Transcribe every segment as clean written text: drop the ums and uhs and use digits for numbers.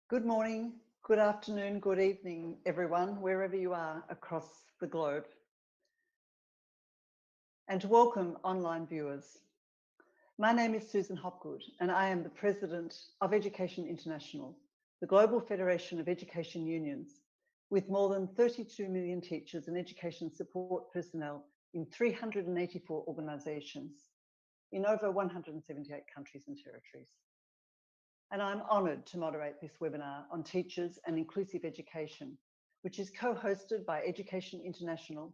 Good morning, good afternoon, good evening, everyone, wherever you are across the globe. And to welcome online viewers. My name is Susan Hopgood, and I am the President of Education International, the global federation of education unions, with more than 32 million teachers and education support personnel in 384 organisations in over 178 countries and territories. And I'm honoured to moderate this webinar on teachers and inclusive education, which is co-hosted by Education International,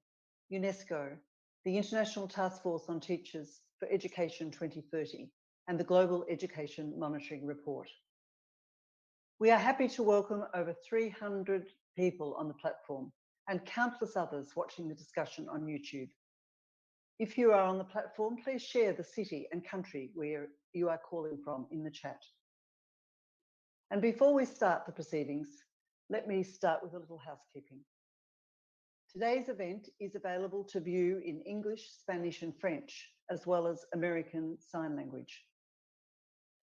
UNESCO, the International Task Force on Teachers for Education 2030, and the Global Education Monitoring Report. We are happy to welcome over 300 people on the platform and countless others watching the discussion on YouTube. If you are on the platform, please share the city and country where you are calling from in the chat. And before we start the proceedings, let me start with a little housekeeping. Today's event is available to view in English, Spanish and French, as well as American Sign Language.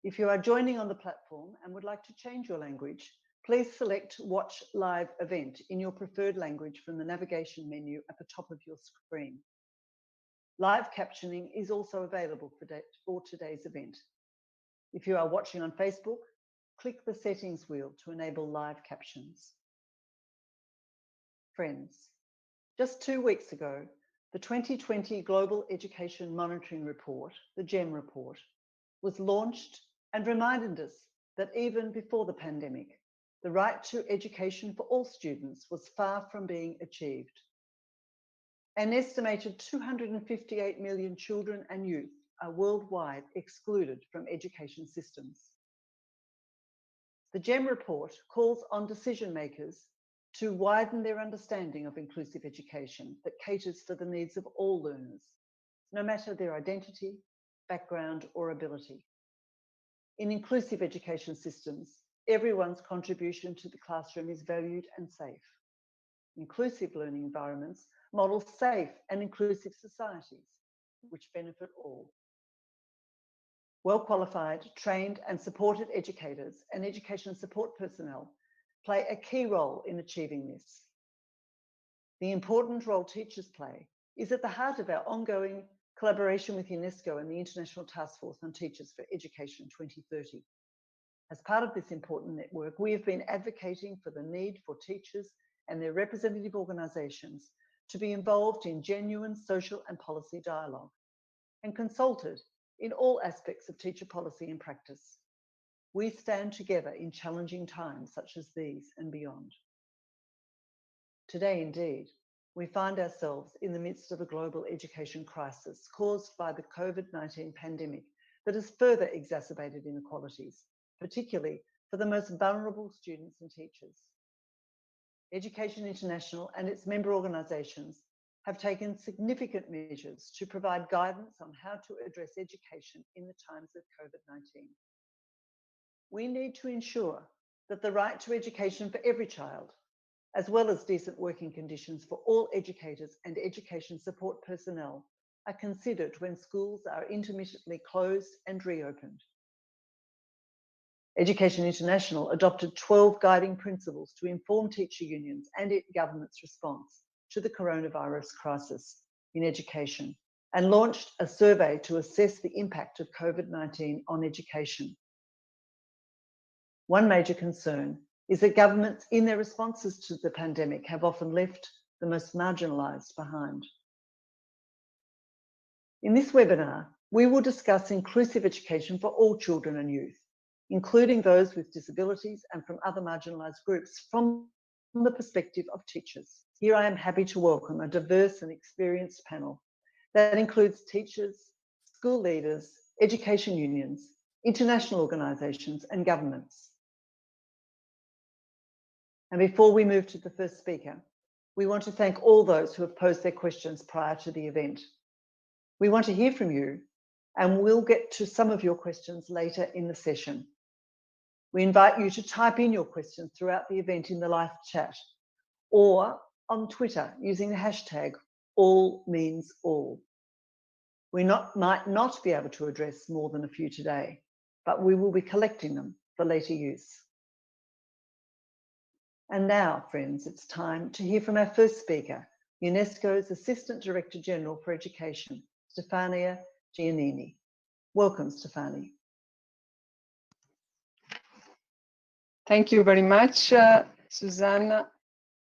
If you are joining on the platform and would like to change your language, please select Watch Live Event in your preferred language from the navigation menu at the top of your screen. Live captioning is also available for today's event. If you are watching on Facebook, click the settings wheel to enable live captions. Friends, just 2 weeks ago, the 2020 Global Education Monitoring Report, the GEM report, was launched and reminded us that even before the pandemic, the right to education for all students was far from being achieved. An estimated 258 million children and youth are worldwide excluded from education systems. The GEM report calls on decision makers to widen their understanding of inclusive education that caters for the needs of all learners, no matter their identity, background, or ability. In inclusive education systems, everyone's contribution to the classroom is valued and safe. Inclusive learning environments model safe and inclusive societies, which benefit all. Well-qualified, trained and supported educators and education support personnel play a key role in achieving this. The important role teachers play is at the heart of our ongoing collaboration with UNESCO and the International Task Force on Teachers for Education 2030. As part of this important network, we have been advocating for the need for teachers and their representative organisations to be involved in genuine social and policy dialogue and consulted in all aspects of teacher policy and practice. We stand together in challenging times such as these and beyond. Today, indeed, we find ourselves in the midst of a global education crisis caused by the COVID-19 pandemic that has further exacerbated inequalities, particularly for the most vulnerable students and teachers. Education International and its member organisations have taken significant measures to provide guidance on how to address education in the times of COVID-19. We need to ensure that the right to education for every child, as well as decent working conditions for all educators and education support personnel, are considered when schools are intermittently closed and reopened. Education International adopted 12 guiding principles to inform teacher unions and its government's response to the coronavirus crisis in education and launched a survey to assess the impact of COVID-19 on education. One major concern is that governments in their responses to the pandemic have often left the most marginalised behind. In this webinar, we will discuss inclusive education for all children and youth, including those with disabilities and from other marginalised groups, from the perspective of teachers. Here I am happy to welcome a diverse and experienced panel that includes teachers, school leaders, education unions, international organisations and governments. And before we move to the first speaker, we want to thank all those who have posed their questions prior to the event. We want to hear from you, and we'll get to some of your questions later in the session. We invite you to type in your questions throughout the event in the live chat or on Twitter using the hashtag #AllMeansAll. We might not be able to address more than a few today, but we will be collecting them for later use. And now, friends, it's time to hear from our first speaker, UNESCO's Assistant Director General for Education, Stefania Giannini. Welcome, Stefania. Thank you very much, Susanna.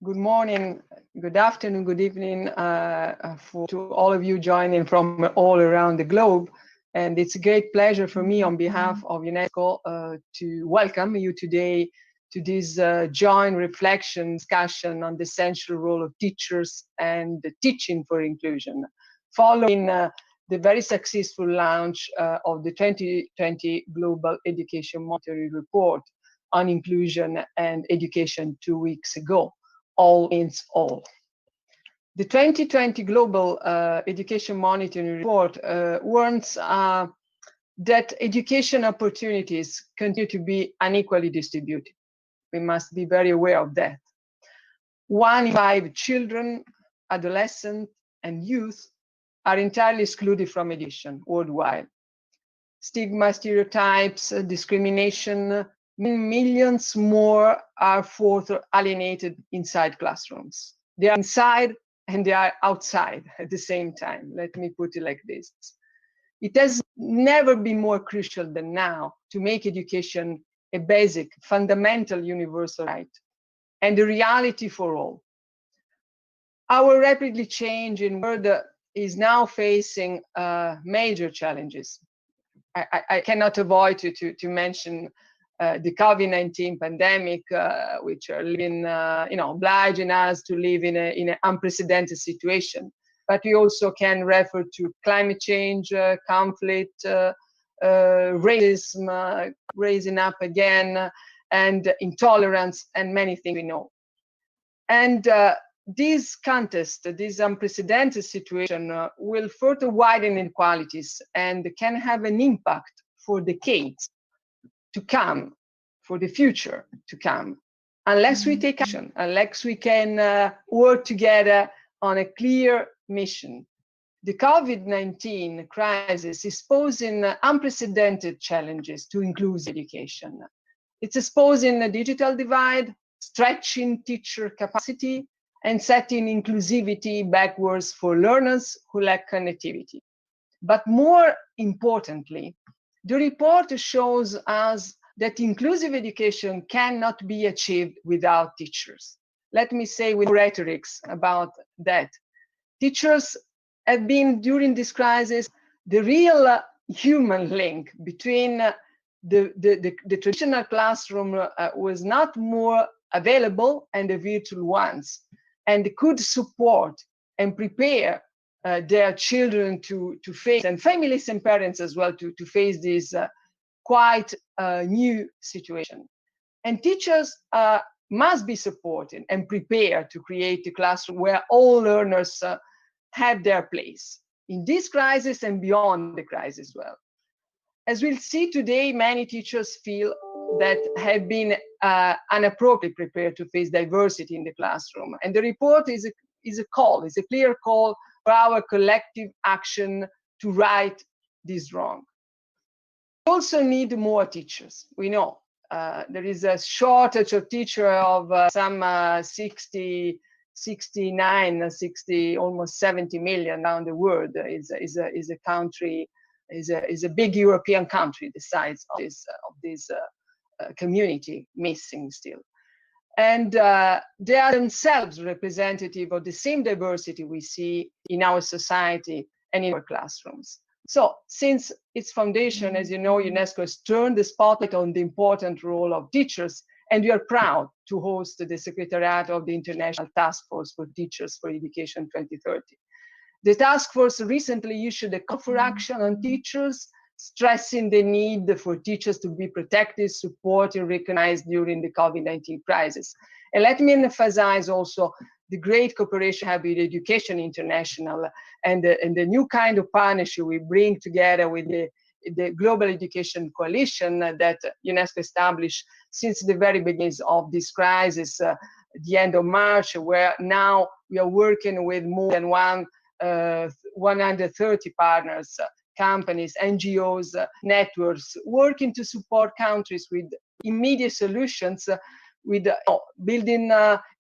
Good morning, good afternoon, good evening to all of you joining from all around the globe. And it's a great pleasure for me on behalf of UNESCO to welcome you today to this joint reflection discussion on the essential role of teachers and the teaching for inclusion, following the very successful launch of the 2020 Global Education Monitoring Report on inclusion and education 2 weeks ago. All means all. The 2020 Global Education Monitoring Report warns that education opportunities continue to be unequally distributed. We must be very aware of that. 1 in 5 children, adolescents, and youth are entirely excluded from education worldwide. Stigma, stereotypes, discrimination, millions more are further alienated inside classrooms. They are inside and they are outside at the same time. Let me put it like this. It has never been more crucial than now to make education a basic, fundamental, universal right and a reality for all. Our rapidly changing world is now facing major challenges. I cannot avoid to mention the COVID-19 pandemic, which are living, obliging us to live in an unprecedented situation. But we also can refer to climate change, conflict, racism raising up again, and intolerance, and many things we know. And this contest, this unprecedented situation will further widen inequalities and can have an impact for decades to come, for the future to come, unless we take action, unless we can work together on a clear mission. The COVID-19 crisis is posing unprecedented challenges to inclusive education. It's exposing a digital divide, stretching teacher capacity, and setting inclusivity backwards for learners who lack connectivity. But more importantly, the report shows us that inclusive education cannot be achieved without teachers. Let me say with rhetorics about that. Teachers have been, during this crisis, the real human link between the traditional classroom was not more available and the virtual ones, and could support and prepare their children to face, and families and parents as well, to face this quite new situation. And teachers must be supported and prepared to create a classroom where all learners have their place in this crisis and beyond the crisis as well. As we'll see today, many teachers feel that have been inappropriately prepared to face diversity in the classroom. And the report is a clear call for our collective action to right this wrong. We also need more teachers. We know there is a shortage of teachers of some 60, almost 70 million around the world. Is a country, is a big European country the size of this community missing still. And they are themselves representative of the same diversity we see in our society and in our classrooms. So since its foundation, as you know, UNESCO has turned the spotlight on the important role of teachers, and we are proud to host the Secretariat of the International Task Force for Teachers for Education 2030. The task force recently issued a call for action on teachers, stressing the need for teachers to be protected, supported, and recognized during the COVID-19 crisis. And let me emphasize also the great cooperation we have with Education International and the new kind of partnership we bring together with the Global Education Coalition that UNESCO established since the very beginning of this crisis, the end of March, where now we are working with more than 130 partners, companies, NGOs, networks, working to support countries with immediate solutions with building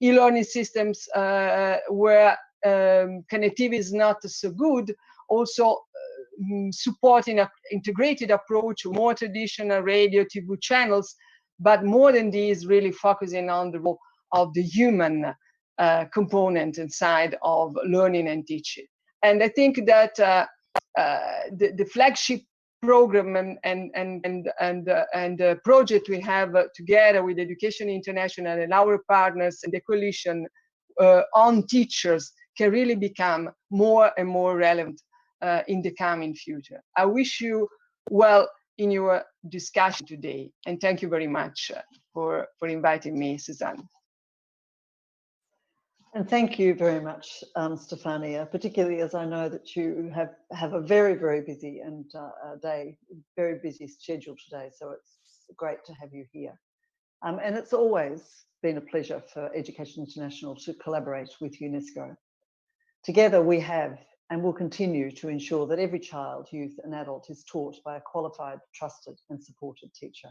e-learning systems where connectivity is not so good, also supporting an integrated approach, more traditional radio, TV channels, but more than this, really focusing on the role of the human component inside of learning and teaching. And I think that the flagship program and project we have together with Education International and our partners and the coalition on teachers can really become more and more relevant in the coming future. I wish you well in your discussion today, and thank you very much for inviting me, Suzanne. And thank you very much, Stefania, particularly as I know that you have a very, very busy and very busy schedule today. So it's great to have you here. And it's always been a pleasure for Education International to collaborate with UNESCO. Together we have and will continue to ensure that every child, youth and adult is taught by a qualified, trusted and supported teacher.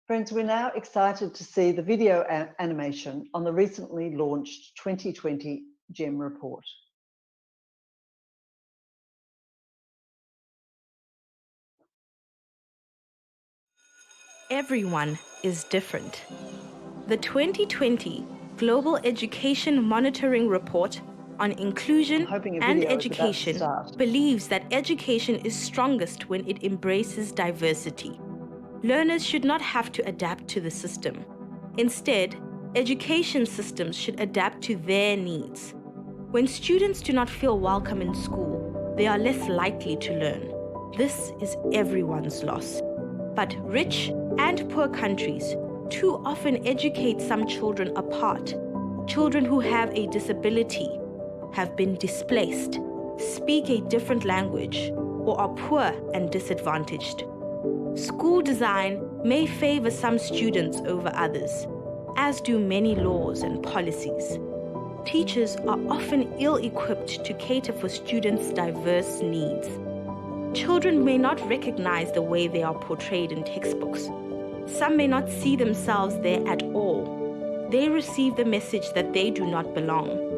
Friends, we're now excited to see the video animation on the recently launched 2020 GEM report. Everyone is different. The 2020 Global Education Monitoring Report on Inclusion and Education believes that education is strongest when it embraces diversity. Learners should not have to adapt to the system. Instead, education systems should adapt to their needs. When students do not feel welcome in school, they are less likely to learn. This is everyone's loss. But rich and poor countries too often educate some children apart. Children who have a disability, have been displaced, speak a different language, or are poor and disadvantaged. School design may favor some students over others, as do many laws and policies. Teachers are often ill-equipped to cater for students' diverse needs. Children may not recognize the way they are portrayed in textbooks. Some may not see themselves there at all. They receive the message that they do not belong.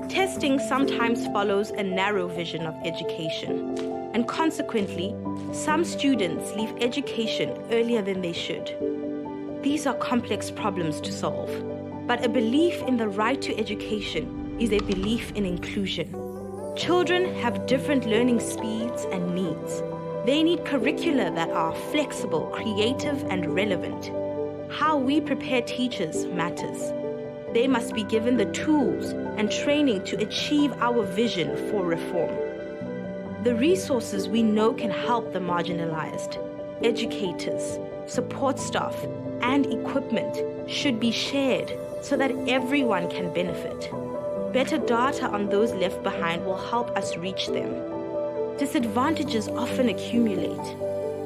Testing sometimes follows a narrow vision of education, and consequently, some students leave education earlier than they should. These are complex problems to solve, but a belief in the right to education is a belief in inclusion. Children have different learning speeds and needs. They need curricula that are flexible, creative, and relevant. How we prepare teachers matters. They must be given the tools and training to achieve our vision for reform. The resources we know can help the marginalized, educators, support staff, and equipment should be shared so that everyone can benefit. Better data on those left behind will help us reach them. Disadvantages often accumulate.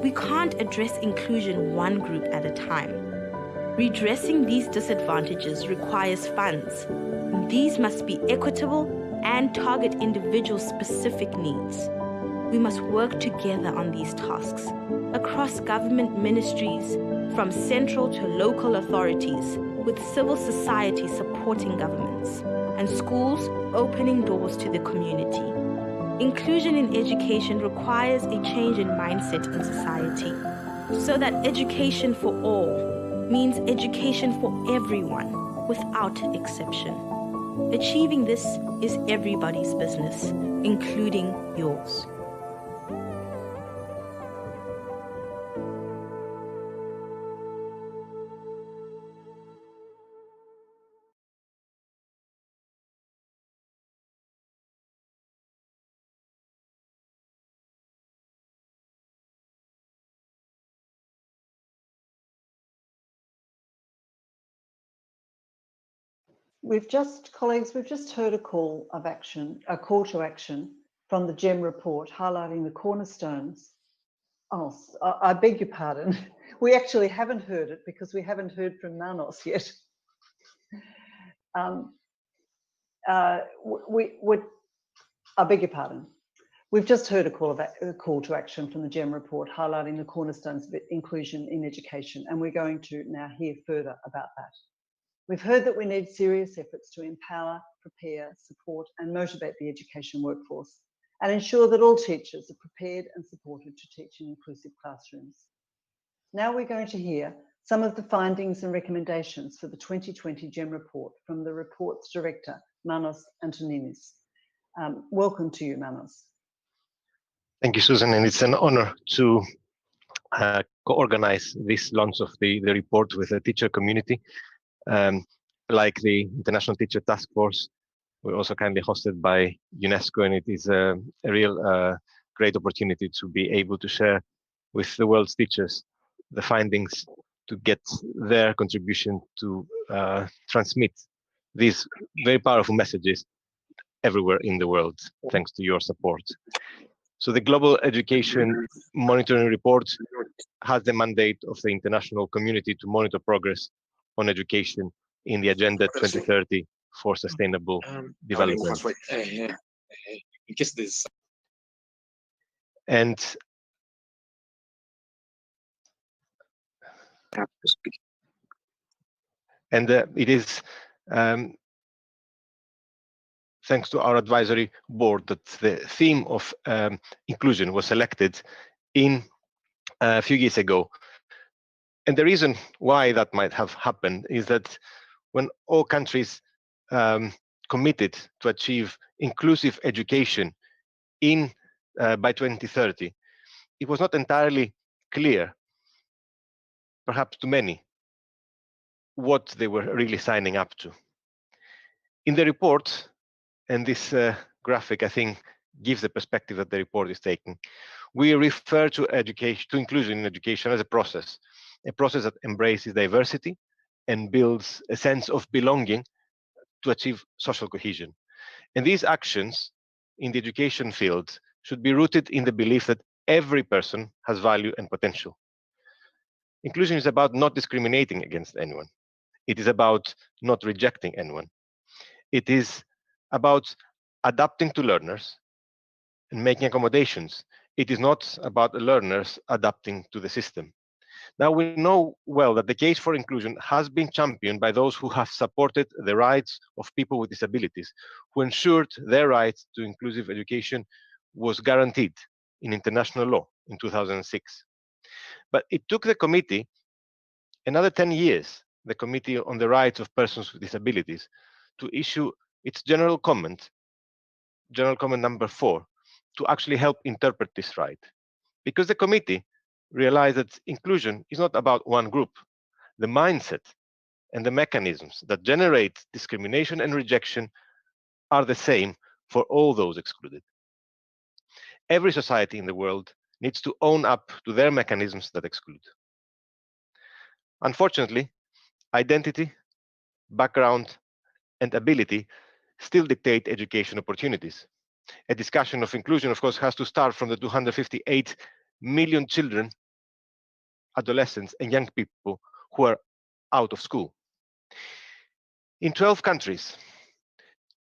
We can't address inclusion one group at a time. Redressing these disadvantages requires funds. These must be equitable and target individual-specific needs. We must work together on these tasks across government ministries, from central to local authorities, with civil society supporting governments, and schools opening doors to the community. Inclusion in education requires a change in mindset in society, so that education for all means education for everyone, without exception. Achieving this is everybody's business, including yours. Colleagues, we've just heard a call to action from the GEM report highlighting the cornerstones. Oh, I beg your pardon. We actually haven't heard it because we haven't heard from Manos yet. I beg your pardon. We've just heard a call to action from the GEM report highlighting the cornerstones of inclusion in education, and we're going to now hear further about that. We've heard that we need serious efforts to empower, prepare, support and motivate the education workforce and ensure that all teachers are prepared and supported to teach in inclusive classrooms. Now we're going to hear some of the findings and recommendations for the 2020 GEM report from the report's director, Manos Antoninis. Welcome to you, Manos. Thank you, Susan, and it's an honor to co-organize this launch of the report with the teacher community. Like the International Teacher Task Force, we're also kindly hosted by UNESCO, and it is a real great opportunity to be able to share with the world's teachers the findings, to get their contribution to transmit these very powerful messages everywhere in the world, thanks to your support. So the Global Education Monitoring Report has the mandate of the international community to monitor progress on education in the Agenda 2030 for Sustainable Development. And it is thanks to our advisory board that the theme of inclusion was selected in a few years ago. And the reason why that might have happened is that when all countries committed to achieve inclusive education by 2030, it was not entirely clear, perhaps to many, what they were really signing up to. In the report, and this graphic, I think, gives the perspective that the report is taking, we refer to education, to inclusion in education as a process that embraces diversity and builds a sense of belonging to achieve social cohesion. And these actions in the education field should be rooted in the belief that every person has value and potential. Inclusion is about not discriminating against anyone. It is about not rejecting anyone. It is about adapting to learners and making accommodations. It is not about learners adapting to the system. Now, we know well that the case for inclusion has been championed by those who have supported the rights of people with disabilities, who ensured their right to inclusive education was guaranteed in international law in 2006. But it took the committee another 10 years, the Committee on the Rights of Persons with Disabilities, to issue its general comment number 4, to actually help interpret this right. Because the committee realized that inclusion is not about one group. The mindset and the mechanisms that generate discrimination and rejection are the same for all those excluded. Every society in the world needs to own up to their mechanisms that exclude. Unfortunately, identity, background, and ability still dictate education opportunities. A discussion of inclusion, of course, has to start from the 258 million children, adolescents, and young people who are out of school. In 12 countries,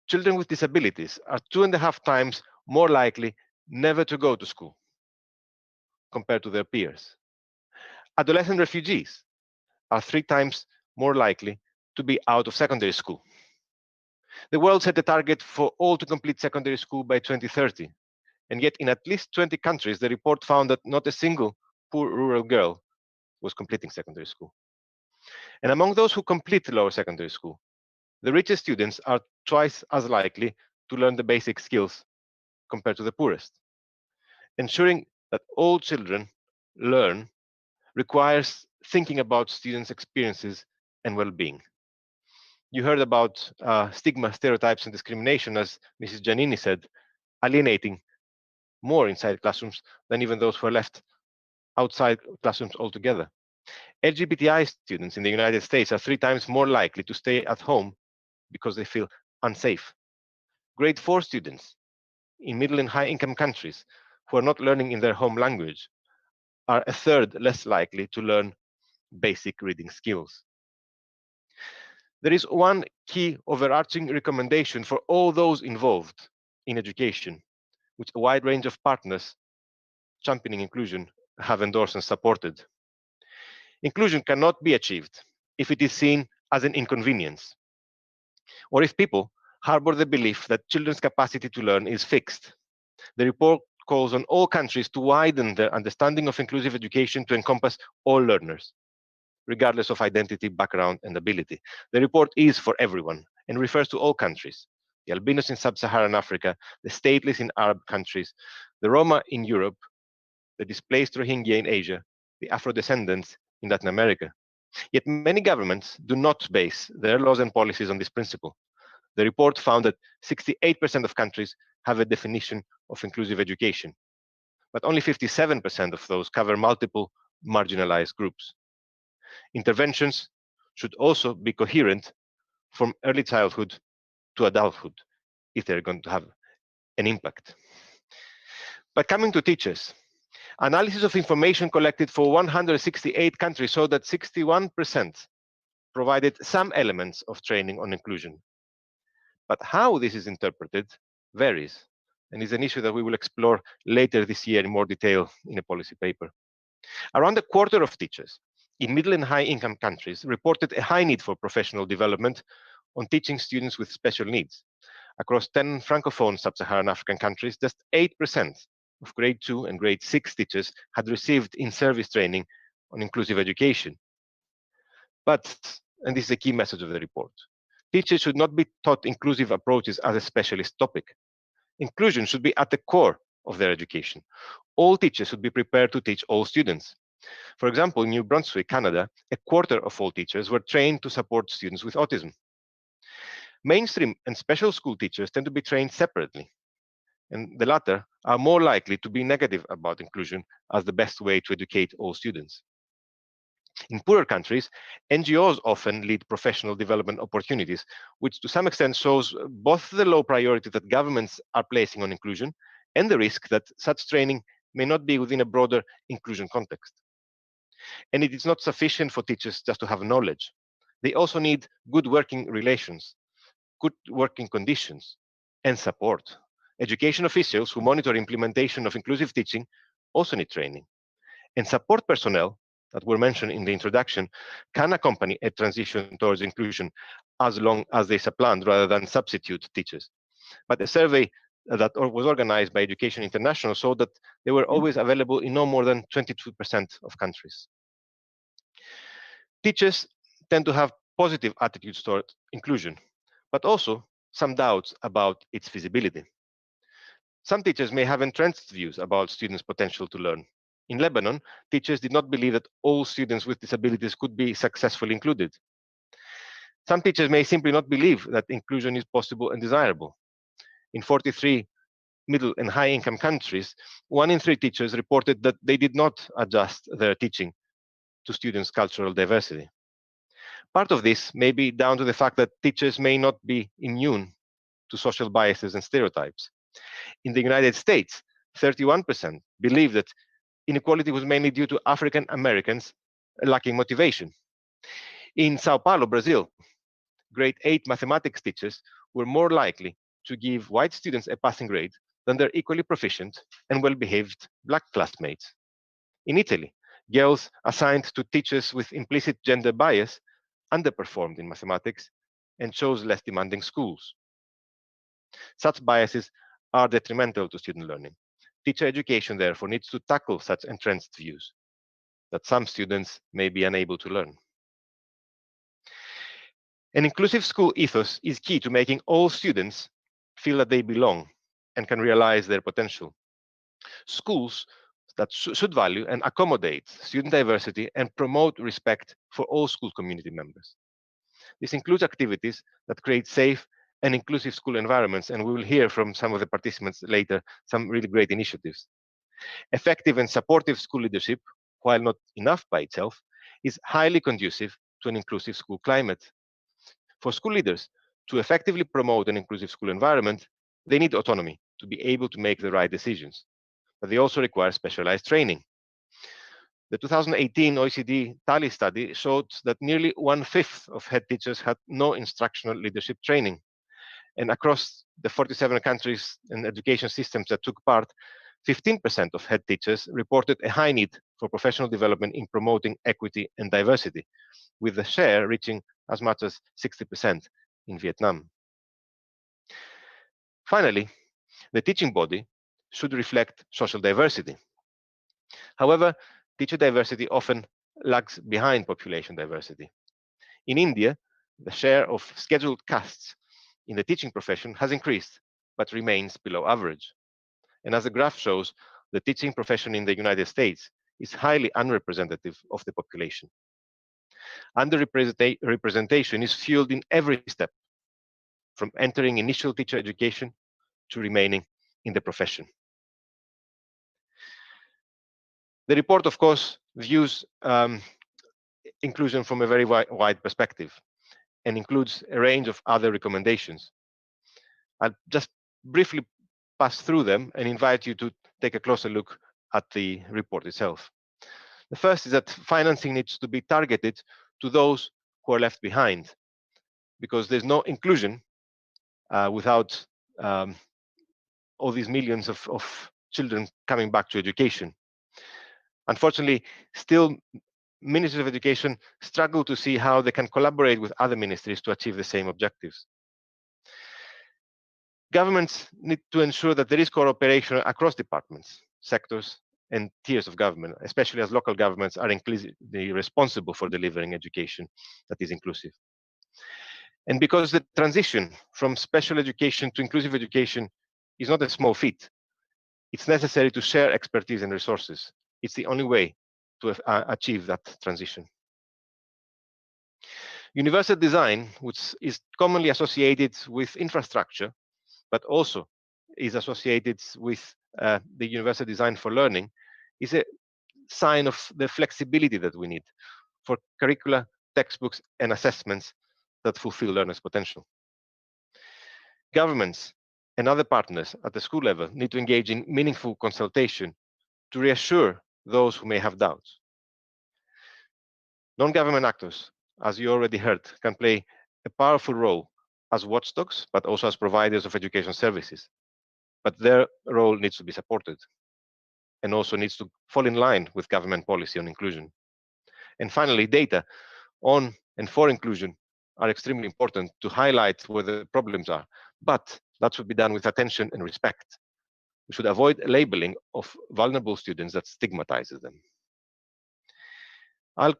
children with disabilities are 2.5 times more likely never to go to school compared to their peers. Adolescent refugees are 3 times more likely to be out of secondary school. The world set a target for all to complete secondary school by 2030, and yet in at least 20 countries, the report found that not a single poor rural girl was completing secondary school. And among those who complete lower secondary school, the richest students are twice as likely to learn the basic skills compared to the poorest. Ensuring that all children learn requires thinking about students' experiences and well-being. You heard about stigma, stereotypes, and discrimination, as Mrs. Giannini said, alienating more inside classrooms than even those who are left outside classrooms altogether. LGBTI students in the United States are 3 times more likely to stay at home because they feel unsafe. Grade 4 students in middle and high-income countries who are not learning in their home language are 1/3 less likely to learn basic reading skills. There is one key overarching recommendation for all those involved in education, which a wide range of partners championing inclusion have endorsed and supported. Inclusion cannot be achieved if it is seen as an inconvenience, or if people harbor the belief that children's capacity to learn is fixed. The report calls on all countries to widen their understanding of inclusive education to encompass all learners, regardless of identity, background, and ability. The report is for everyone and refers to all countries: the albinos in sub-Saharan Africa, the stateless in Arab countries, the Roma in Europe, the displaced Rohingya in Asia, the Afro-descendants in Latin America. Yet many governments do not base their laws and policies on this principle. The report found that 68% of countries have a definition of inclusive education, but only 57% of those cover multiple marginalized groups. Interventions should also be coherent from early childhood to adulthood if they're going to have an impact. But coming to teachers, analysis of information collected for 168 countries showed that 61% provided some elements of training on inclusion. But how this is interpreted varies and is an issue that we will explore later this year in more detail in a policy paper. Around a quarter of teachers in middle and high income countries reported a high need for professional development on teaching students with special needs. Across 10 Francophone sub-Saharan African countries, just 8% of grade 2 and grade 6 teachers had received in-service training on inclusive education. But, and this is a key message of the report, teachers should not be taught inclusive approaches as a specialist topic. Inclusion should be at the core of their education. All teachers should be prepared to teach all students. For example, in New Brunswick, Canada, a quarter of all teachers were trained to support students with autism. Mainstream and special school teachers tend to be trained separately, and the latter are more likely to be negative about inclusion as the best way to educate all students. In poorer countries, NGOs often lead professional development opportunities, which to some extent shows both the low priority that governments are placing on inclusion and the risk that such training may not be within a broader inclusion context. And it is not sufficient for teachers just to have knowledge. They also need good working relations, good working conditions, and support. Education officials who monitor implementation of inclusive teaching also need training. And support personnel that were mentioned in the introduction can accompany a transition towards inclusion as long as they supplant rather than substitute teachers. But a survey that was organized by Education International showed that they were always available in no more than 22% of countries. Teachers tend to have positive attitudes toward inclusion, but also some doubts about its feasibility. Some teachers may have entrenched views about students' potential to learn. In Lebanon, teachers did not believe that all students with disabilities could be successfully included. Some teachers may simply not believe that inclusion is possible and desirable. In 43 middle and high-income countries, 1 in 3 teachers reported that they did not adjust their teaching to students' cultural diversity. Part of this may be down to the fact that teachers may not be immune to social biases and stereotypes. In the United States, 31% believe that inequality was mainly due to African Americans lacking motivation. In Sao Paulo, Brazil, grade 8 mathematics teachers were more likely to give white students a passing grade than their equally proficient and well-behaved black classmates. In Italy, girls assigned to teachers with implicit gender bias underperformed in mathematics and chose less demanding schools. Such biases are detrimental to student learning. Teacher education, therefore, needs to tackle such entrenched views that some students may be unable to learn. An inclusive school ethos is key to making all students feel that they belong and can realize their potential. Schools that should value and accommodate student diversity and promote respect for all school community members. This includes activities that create safe and inclusive school environments, and we will hear from some of the participants later some really great initiatives. Effective and supportive school leadership, while not enough by itself, is highly conducive to an inclusive school climate. For school leaders to effectively promote an inclusive school environment, they need autonomy to be able to make the right decisions, but they also require specialized training. The 2018 OECD TALI study showed that nearly 1/5 of head teachers had no instructional leadership training. And across the 47 countries and education systems that took part, 15% of head teachers reported a high need for professional development in promoting equity and diversity, with the share reaching as much as 60% in Vietnam. Finally, the teaching body should reflect social diversity. However, teacher diversity often lags behind population diversity. In India, the share of scheduled castes in the teaching profession has increased, but remains below average. And as the graph shows, the teaching profession in the United States is highly unrepresentative of the population. Underrepresentation is fueled in every step, from entering initial teacher education to remaining in the profession. The report, of course, views inclusion from a very wide perspective and includes a range of other recommendations. I'll just briefly pass through them and invite you to take a closer look at the report itself. The first is that financing needs to be targeted to those who are left behind, because there's no inclusion without all these millions of children coming back to education. Unfortunately, still, ministries of education struggle to see how they can collaborate with other ministries to achieve the same objectives. Governments need to ensure that there is cooperation across departments, sectors, and tiers of government, especially as local governments are increasingly responsible for delivering education that is inclusive. And because the transition from special education to inclusive education is not a small feat, it's necessary to share expertise and resources. It's the only way to achieve that transition. Universal design, which is commonly associated with infrastructure, but also is associated with the universal design for learning, is a sign of the flexibility that we need for curricula, textbooks, and assessments that fulfill learners' potential. Governments and other partners at the school level need to engage in meaningful consultation to reassure those who may have doubts. Non-government actors, as you already heard, can play a powerful role as watchdogs, but also as providers of education services. But their role needs to be supported and also needs to fall in line with government policy on inclusion. And finally, data on and for inclusion are extremely important to highlight where the problems are, but that should be done with attention and respect. We should avoid labeling of vulnerable students that stigmatizes them. I'll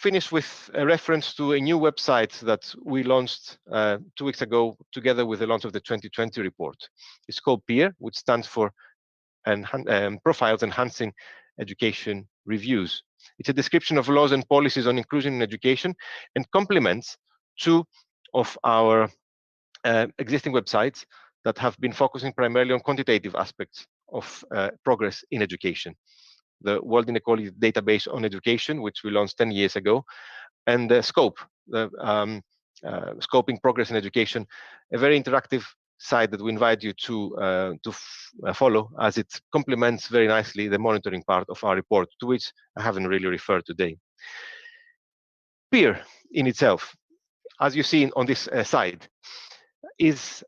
finish with a reference to a new website that we launched 2 weeks ago together with the launch of the 2020 report. It's called PEER, which stands for Profiles Enhancing Education Reviews. It's a description of laws and policies on inclusion in education and complements 2 of our existing websites that have been focusing primarily on quantitative aspects of progress in education. The World Inequality Database on Education, which we launched 10 years ago, and the SCOPE, the Scoping Progress in Education, a very interactive site that we invite you to follow, as it complements very nicely the monitoring part of our report, to which I haven't really referred today. PEER in itself, as you see on this side, is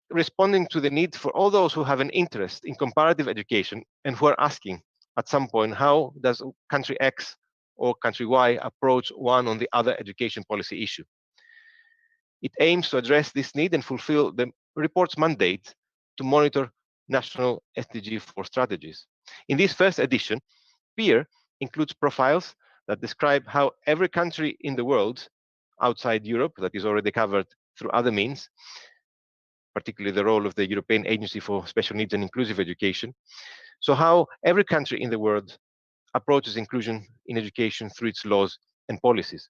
responding to the need for all those who have an interest in comparative education and who are asking at some point, how does country X or country Y approach one on the other education policy issue? It aims to address this need and fulfill the report's mandate to monitor national SDG 4 strategies. In this first edition, PEER includes profiles that describe how every country in the world outside Europe, that is already covered through other means, particularly the role of the European Agency for Special Needs and Inclusive Education. So how every country in the world approaches inclusion in education through its laws and policies.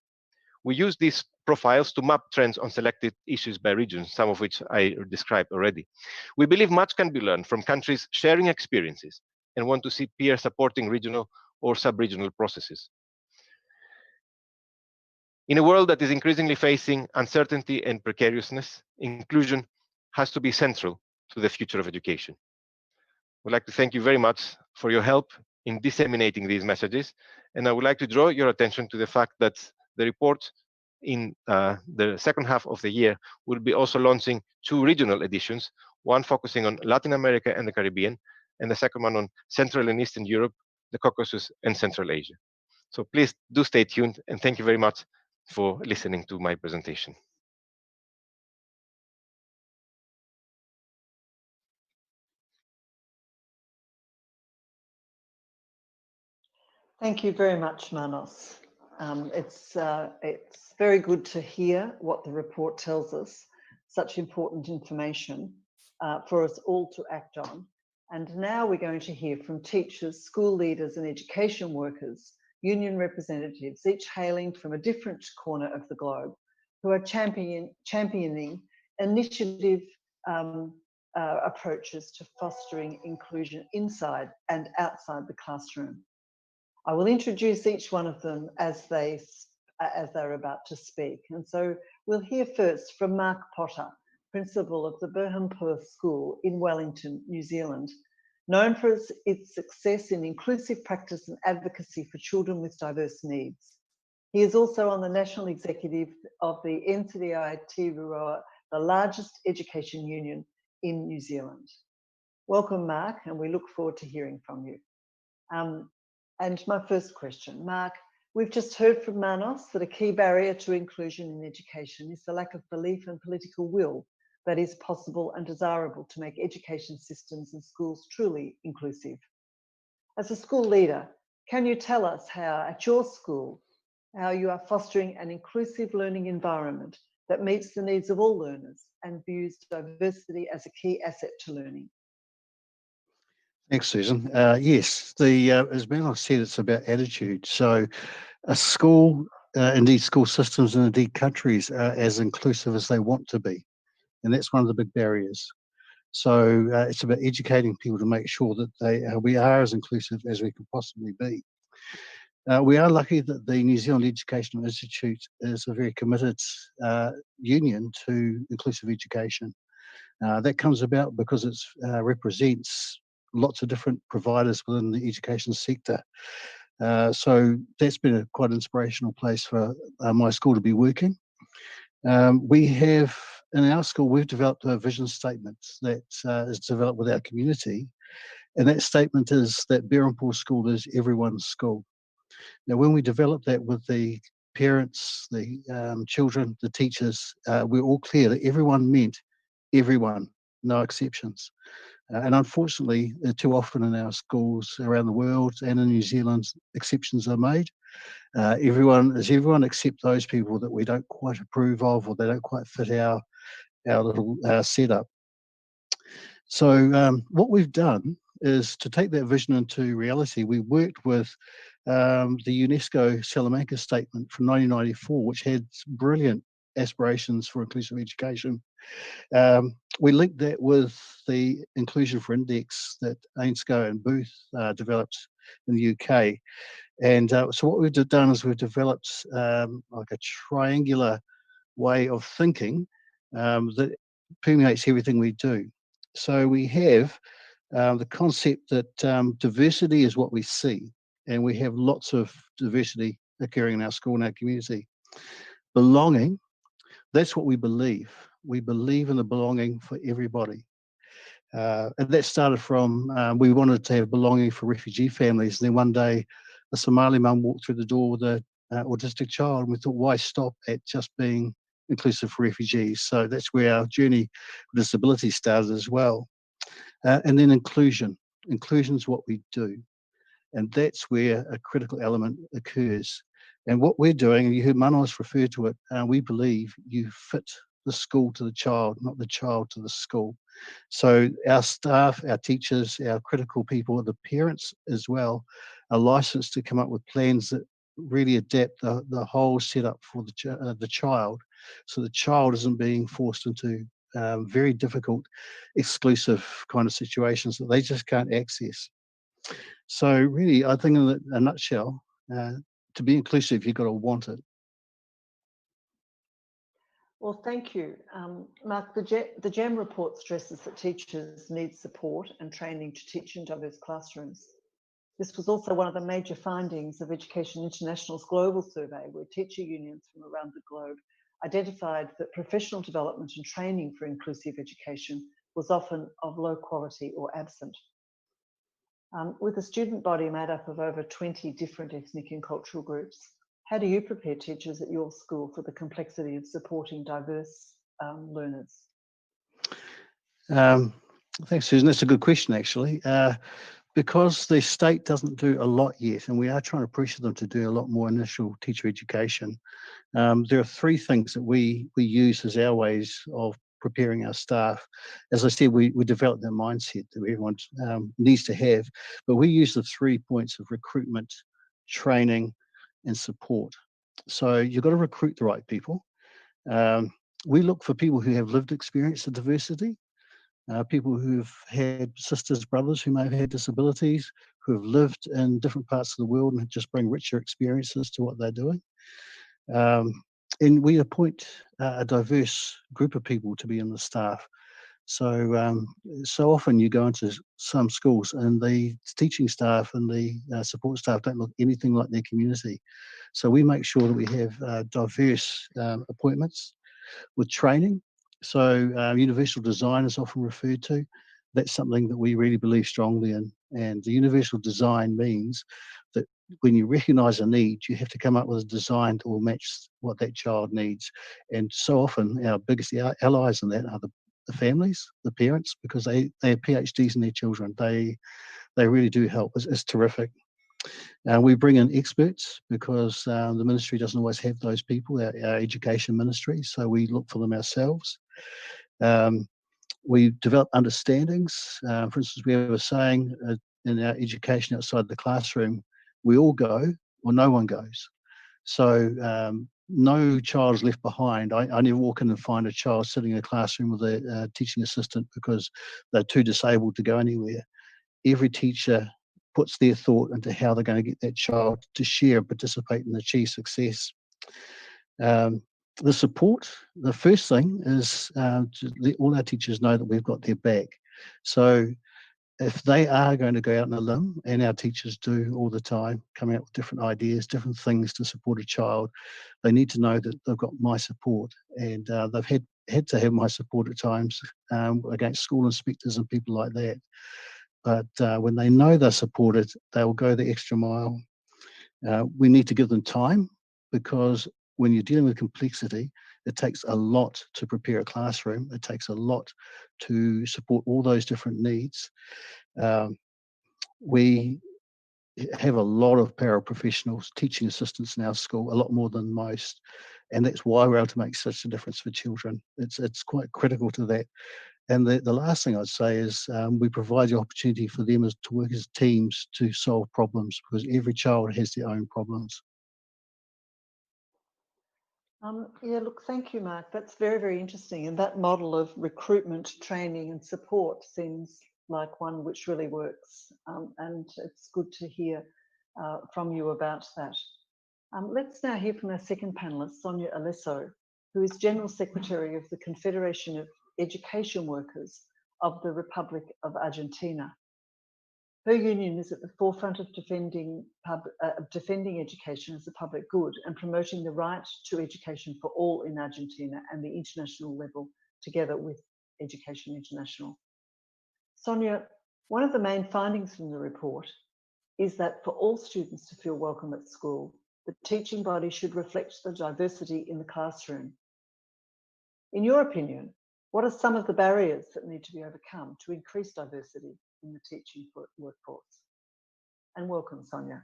We use these profiles to map trends on selected issues by region, some of which I described already. We believe much can be learned from countries sharing experiences and want to see PEER supporting regional or sub-regional processes. In a world that is increasingly facing uncertainty and precariousness, inclusion has to be central to the future of education. I would like to thank you very much for your help in disseminating these messages, and I would like to draw your attention to the fact that the report in the second half of the year, we'll be also launching 2 regional editions, one focusing on Latin America and the Caribbean, and the second one on Central and Eastern Europe, the Caucasus, and Central Asia. So please do stay tuned, and thank you very much for listening to my presentation. Thank you very much, Manos. It's very good to hear what the report tells us, such important information for us all to act on. And now we're going to hear from teachers, school leaders and education workers, union representatives, each hailing from a different corner of the globe, who are championing initiative approaches to fostering inclusion inside and outside the classroom. I will introduce each one of them as they're about to speak. And so we'll hear first from Mark Potter, principal of the Berhampur School in Wellington, New Zealand, known for its success in inclusive practice and advocacy for children with diverse needs. He is also on the national executive of the NCDI Tiroa, the largest education union in New Zealand. Welcome, Mark, and we look forward to hearing from you. And my first question, Mark, we've just heard from Manos that a key barrier to inclusion in education is the lack of belief and political will that is possible and desirable to make education systems and schools truly inclusive. As a school leader, can you tell us how at your school, how you are fostering an inclusive learning environment that meets the needs of all learners and views diversity as a key asset to learning? Thanks, Susan. Yes, as Manos said, it's about attitude. So a school, indeed school systems and indeed countries are as inclusive as they want to be. And that's one of the big barriers. So it's about educating people to make sure that we are as inclusive as we can possibly be. We are lucky that the New Zealand Educational Institute is a very committed union to inclusive education. That comes about because it represents lots of different providers within the education sector. So that's been a quite inspirational place for my school to be working. We have, in our school, we've developed a vision statement that is developed with our community. And that statement is that Berhampur School is everyone's school. Now, when we developed that with the parents, the children, the teachers, we're all clear that everyone meant everyone, no exceptions. And unfortunately, too often in our schools around the world and in New Zealand, exceptions are made. Everyone except those people that we don't quite approve of or they don't quite fit our little setup. So what we've done is to take that vision into reality. We worked with the UNESCO Salamanca Statement from 1994, which had brilliant aspirations for inclusive education. We linked that with the Inclusion for Index that Ainscough and Booth developed in the UK. And so what we've done is we've developed like a triangular way of thinking that permeates everything we do. So we have the concept that diversity is what we see, and we have lots of diversity occurring in our school and our community. Belonging, that's what we believe. We believe in the belonging for everybody. And that started from, we wanted to have belonging for refugee families. And then one day, a Somali mum walked through the door with an autistic child. And we thought, why stop at just being inclusive for refugees? So that's where our journey with disability started as well. And then inclusion. Inclusion is what we do. And that's where a critical element occurs. And what we're doing, and you heard Manos refer to it, we believe you fit the school to the child, not the child to the school. So our staff, our teachers, our critical people, the parents as well, are licensed to come up with plans that really adapt the whole setup for the child. So the child isn't being forced into very difficult, exclusive kind of situations that they just can't access. So really, I think in a nutshell, to be inclusive, you've got to want it. Well, thank you. Mark, the GEM report stresses that teachers need support and training to teach in diverse classrooms. This was also one of the major findings of Education International's global survey, where teacher unions from around the globe identified that professional development and training for inclusive education was often of low quality or absent. With a student body made up of over 20 different ethnic and cultural groups, how do you prepare teachers at your school for the complexity of supporting diverse learners? Thanks, Susan. That's a good question, actually. Because the state doesn't do a lot yet, and we are trying to pressure them to do a lot more initial teacher education, there are three things that we use as our ways of preparing our staff. As I said, we develop that mindset that everyone needs to have, but we use the 3 points of recruitment, training, and support. So you've got to recruit the right people. We look for people who have lived experience of diversity, people who've had sisters, brothers who may have had disabilities, who have lived in different parts of the world and just bring richer experiences to what they're doing. And we appoint a diverse group of people to be in the staff. So so often you go into some schools and the teaching staff and the support staff don't look anything like their community. So we make sure that we have diverse appointments with training. So universal design is often referred to. That's something that we really believe strongly in. And the universal design means that when you recognise a need, you have to come up with a design that will match what that child needs. And so often our biggest allies in that are the families, the parents, because they have PhDs in their children. They really do help. It's terrific. We bring in experts because the ministry doesn't always have those people, our education ministry, so we look for them ourselves. We develop understandings. For instance, we have a saying in our education outside the classroom, we all go or no one goes. So no child is left behind. I never walk in and find a child sitting in a classroom with a teaching assistant because they're too disabled to go anywhere. Every teacher puts their thought into how they're going to get that child to share, participate, and achieve success. The support, the first thing is to let all our teachers know that we've got their back. So if they are going to go out on a limb, and our teachers do all the time, coming up with different ideas, different things to support a child, they need to know that they've got my support, and they've had to have my support at times against school inspectors and people like that. But when they know they're supported, they'll go the extra mile. We need to give them time, because when you're dealing with complexity, it takes a lot to prepare a classroom. It takes a lot to support all those different needs. We have a lot of paraprofessionals, teaching assistants in our school, a lot more than most. And that's why we're able to make such a difference for children. It's quite critical to that. And the last thing I'd say is we provide the opportunity for them to work as teams to solve problems, because every child has their own problems. Yeah, look, thank you, Mark. That's very, very interesting. And that model of recruitment, training and support seems like one which really works. And it's good to hear from you about that. Let's now hear from our second panelist, Sonia Alesso, who is General Secretary of the Confederation of Education Workers of the Republic of Argentina. Her union is at the forefront of defending education as a public good and promoting the right to education for all in Argentina and the international level, together with Education International. Sonia, one of the main findings from the report is that for all students to feel welcome at school, the teaching body should reflect the diversity in the classroom. In your opinion, what are some of the barriers that need to be overcome to increase diversity in the teaching workforce? And welcome, Sonia.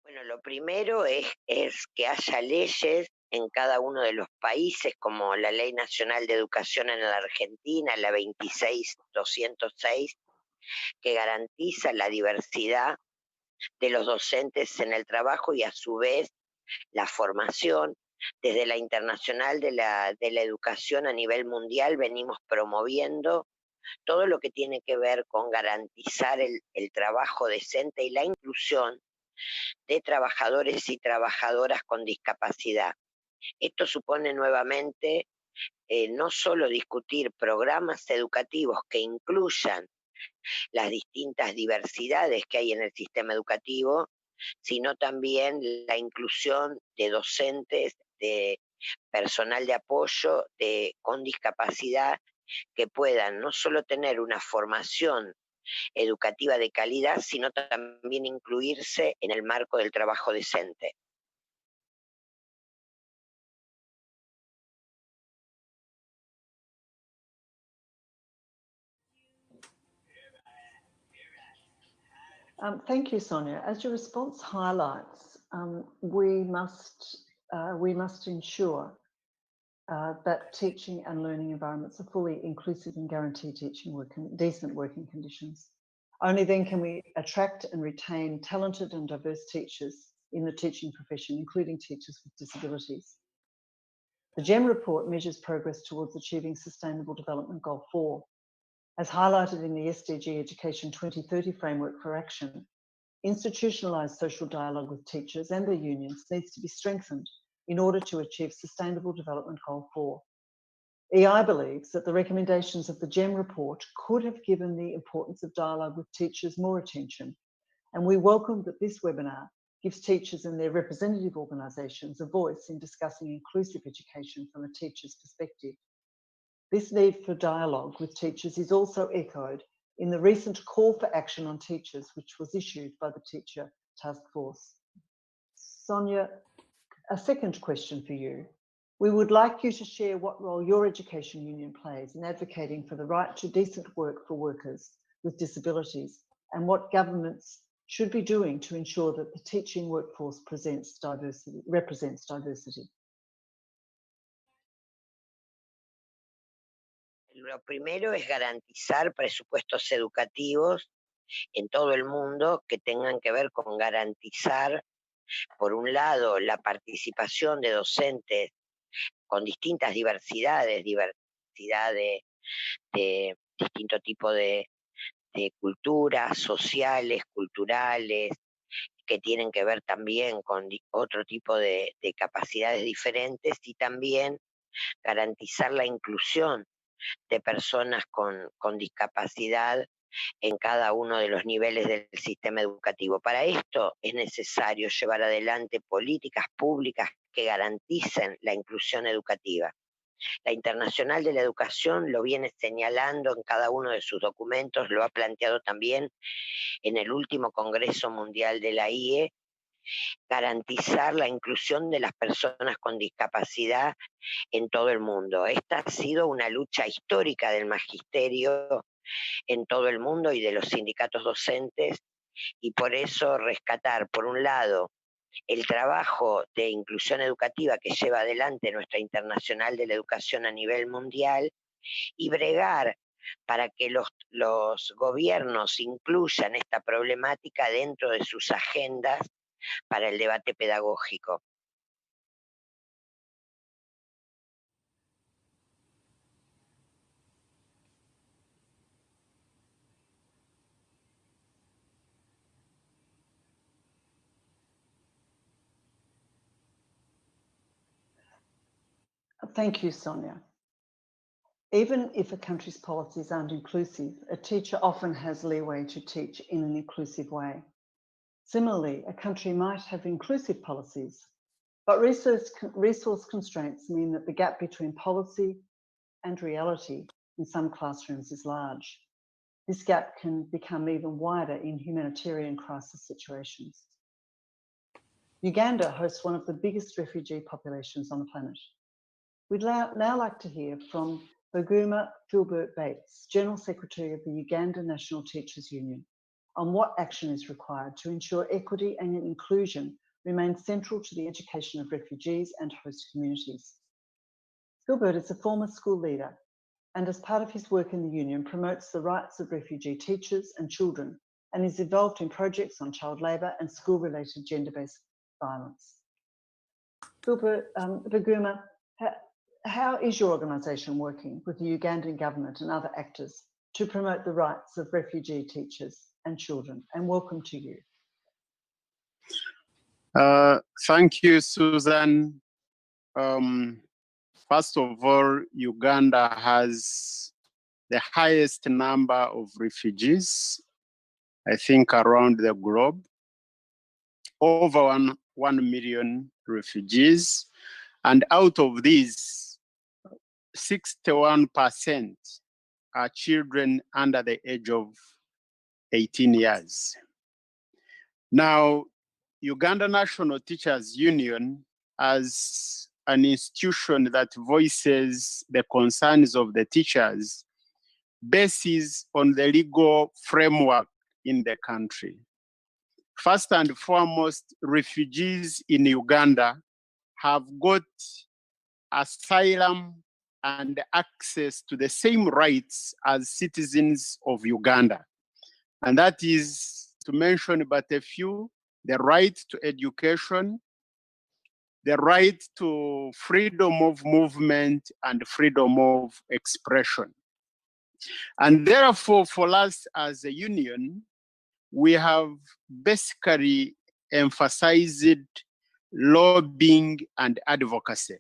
Bueno, lo primero es que haya leyes en cada uno de los países, como la Ley Nacional de Educación en la Argentina, la 26206, que garantiza la diversidad de los docentes en el trabajo y a su vez la formación. Desde la Internacional de la Educación a nivel mundial venimos promoviendo todo lo que tiene que ver con garantizar el trabajo decente y la inclusión de trabajadores y trabajadoras con discapacidad. Esto supone nuevamente no solo discutir programas educativos que incluyan las distintas diversidades que hay en el sistema educativo, sino también la inclusión de docentes, de personal de apoyo con discapacidad que puedan no solo tener una formación educativa de calidad, sino también incluirse en el marco del trabajo decente. Thank you, Sonia. As your response highlights, we must ensure that teaching and learning environments are fully inclusive and guarantee decent working conditions. Only then can we attract and retain talented and diverse teachers in the teaching profession, including teachers with disabilities. The GEM report measures progress towards achieving Sustainable Development Goal 4. As highlighted in the SDG Education 2030 Framework for Action, institutionalised social dialogue with teachers and their unions needs to be strengthened in order to achieve Sustainable Development Goal 4. EI believes that the recommendations of the GEM report could have given the importance of dialogue with teachers more attention, and we welcome that this webinar gives teachers and their representative organisations a voice in discussing inclusive education from a teacher's perspective. This need for dialogue with teachers is also echoed in the recent call for action on teachers, which was issued by the Teacher Task Force. Sonia, a second question for you. We would like you to share what role your education union plays in advocating for the right to decent work for workers with disabilities, and what governments should be doing to ensure that the teaching workforce represents diversity. Lo primero es garantizar presupuestos educativos en todo el mundo que tengan que ver con garantizar, por un lado, la participación de docentes con distintas diversidades, diversidad de distinto tipo de culturas sociales, culturales, que tienen que ver también con otro tipo de capacidades diferentes, y también garantizar la inclusión de personas con discapacidad en cada uno de los niveles del sistema educativo. Para esto es necesario llevar adelante políticas públicas que garanticen la inclusión educativa. La Internacional de la Educación lo viene señalando en cada uno de sus documentos, lo ha planteado también en el último Congreso Mundial de la IE, garantizar la inclusión de las personas con discapacidad en todo el mundo. Esta ha sido una lucha histórica del magisterio en todo el mundo y de los sindicatos docentes, y por eso rescatar, por un lado, el trabajo de inclusión educativa que lleva adelante nuestra Internacional de la Educación a nivel mundial, y bregar para que los gobiernos incluyan esta problemática dentro de sus agendas para el debate pedagógico. Thank you, Sonia. Even if a country's policies aren't inclusive, a teacher often has leeway to teach in an inclusive way. Similarly, a country might have inclusive policies, but resource constraints mean that the gap between policy and reality in some classrooms is large. This gap can become even wider in humanitarian crisis situations. Uganda hosts one of the biggest refugee populations on the planet. We'd now like to hear from Baguma Philbert Bates, General Secretary of the Uganda National Teachers Union, on what action is required to ensure equity and inclusion remain central to the education of refugees and host communities. Philbert is a former school leader and, as part of his work in the union, promotes the rights of refugee teachers and children, and is involved in projects on child labour and school-related gender-based violence. Philbert, Baguma, how is your organisation working with the Ugandan government and other actors to promote the rights of refugee teachers and children? And welcome to you. Thank you, Susan. First of all, Uganda has the highest number of refugees, I think, around the globe. Over 1 million refugees. And out of these, 61% are children under the age of 18 years. Now, Uganda National Teachers Union, as an institution that voices the concerns of the teachers, bases on the legal framework in the country. First and foremost, refugees in Uganda have got asylum and access to the same rights as citizens of Uganda. And that is, to mention but a few, the right to education, the right to freedom of movement and freedom of expression. And therefore, for us as a union, we have basically emphasized lobbying and advocacy.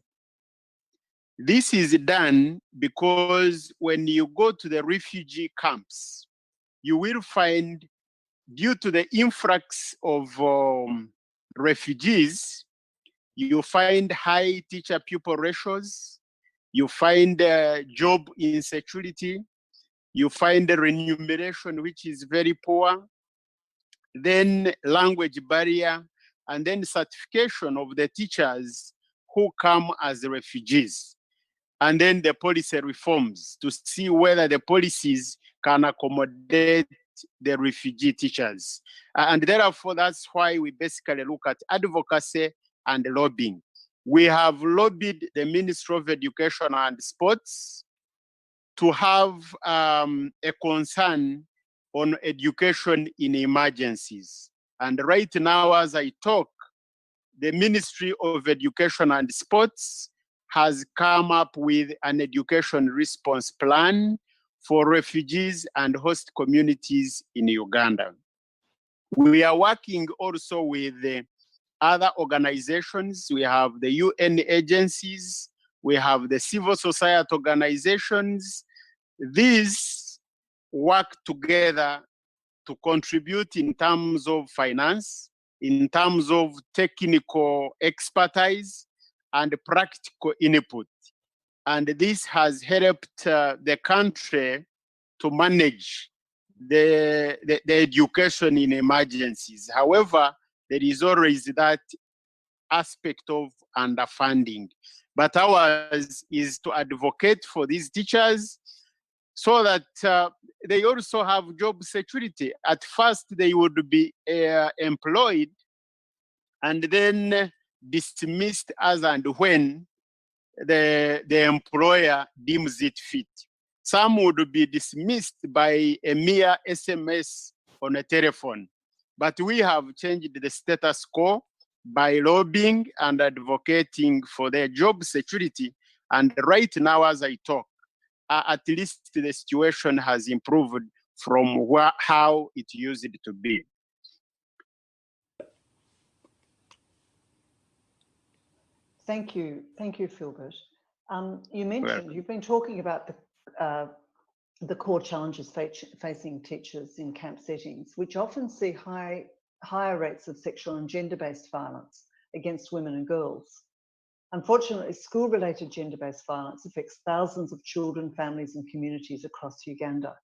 This is done because when you go to the refugee camps, you will find, due to the influx of refugees, you find high teacher-pupil ratios, you find job insecurity, you find the remuneration which is very poor, then language barrier, and then certification of the teachers who come as refugees. And then the policy reforms to see whether the policies can accommodate the refugee teachers. And therefore, that's why we basically look at advocacy and lobbying. We have lobbied the Ministry of Education and Sports to have a concern on education in emergencies. And right now, as I talk, the Ministry of Education and Sports has come up with an education response plan for refugees and host communities in Uganda. We are working also with other organizations. We have the UN agencies, we have the civil society organizations. These work together to contribute in terms of finance, in terms of technical expertise, and practical input. And this has helped the country to manage the education in emergencies. However, there is always that aspect of underfunding. But ours is to advocate for these teachers so that they also have job security. At first, they would be employed and then dismissed as and when the employer deems it fit. Some would be dismissed by a mere SMS on a telephone. But we have changed the status quo by lobbying and advocating for their job security. And right now, as I talk, at least the situation has improved from how it used to be. Thank you, Philbert. You mentioned, you've been talking about the core challenges facing teachers in camp settings, which often see higher rates of sexual and gender-based violence against women and girls. Unfortunately, school-related gender-based violence affects thousands of children, families, and communities across Uganda.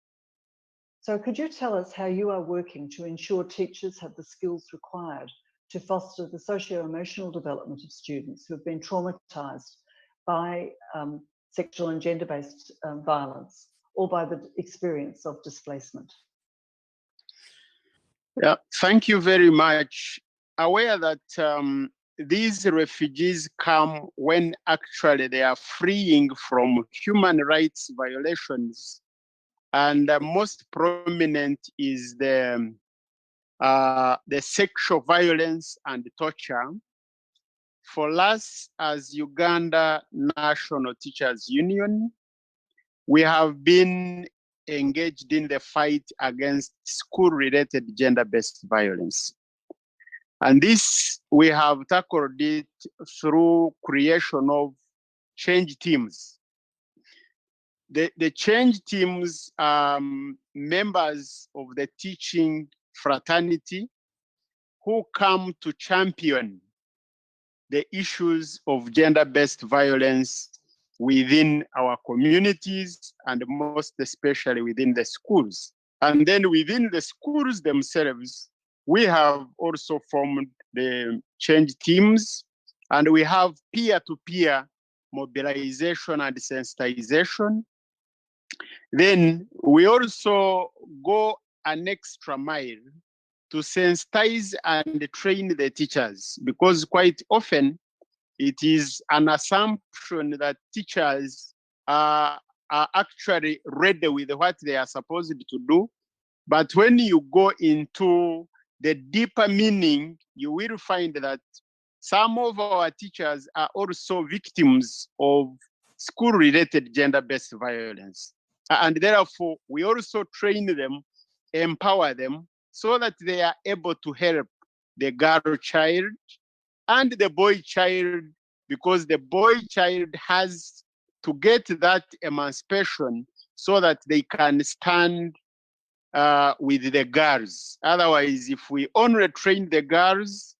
So could you tell us how you are working to ensure teachers have the skills required to foster the socio-emotional development of students who have been traumatized by sexual and gender-based violence or by the experience of displacement? Yeah, thank you very much. Aware that these refugees come when actually they are freeing from human rights violations, and most prominent is the sexual violence and torture. For us as Uganda National Teachers Union, we have been engaged in the fight against school-related gender-based violence. And this, we have tackled it through creation of change teams. the change teams are members of the teaching fraternity who come to champion the issues of gender-based violence within our communities and most especially within the schools. And then within the schools themselves, we have also formed the change teams, and we have peer-to-peer mobilization and sensitization. Then we also go an extra mile to sensitize and train the teachers, because quite often it is an assumption that teachers are actually ready with what they are supposed to do. But when you go into the deeper meaning, you will find that some of our teachers are also victims of school-related gender-based violence. And therefore, we also train them, empower them, so that they are able to help the girl child and the boy child, because the boy child has to get that emancipation so that they can stand with the girls. Otherwise, if we only train the girls,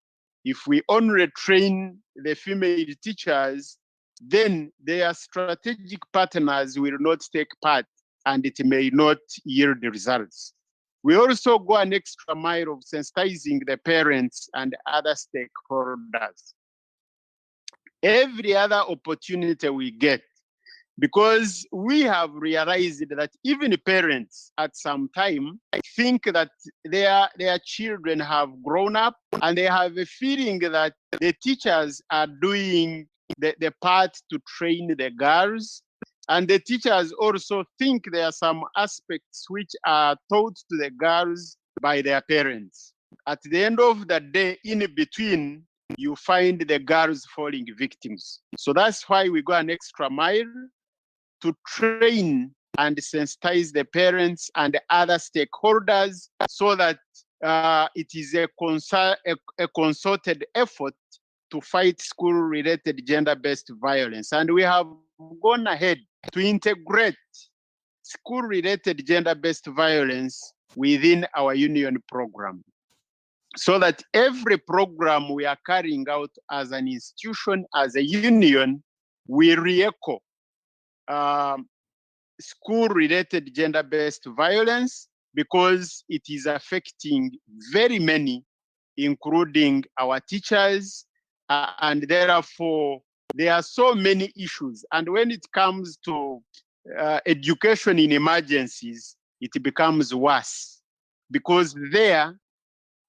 if we only train the female teachers, then their strategic partners will not take part and it may not yield results. We also go an extra mile of sensitizing the parents and other stakeholders. Every other opportunity we get, because we have realized that even parents at some time think that their children have grown up and they have a feeling that the teachers are doing the part to train the girls. And the teachers also think there are some aspects which are taught to the girls by their parents. At the end of the day, in between, you find the girls falling victims. So that's why we go an extra mile to train and sensitize the parents and other stakeholders so that it is a concerted effort to fight school-related gender-based violence. And we have gone ahead to integrate school-related gender-based violence within our union program, so that every program we are carrying out as an institution, as a union, we re-echo school-related gender-based violence, because it is affecting very many, including our teachers, and therefore there are so many issues. And when it comes to education in emergencies, it becomes worse, because there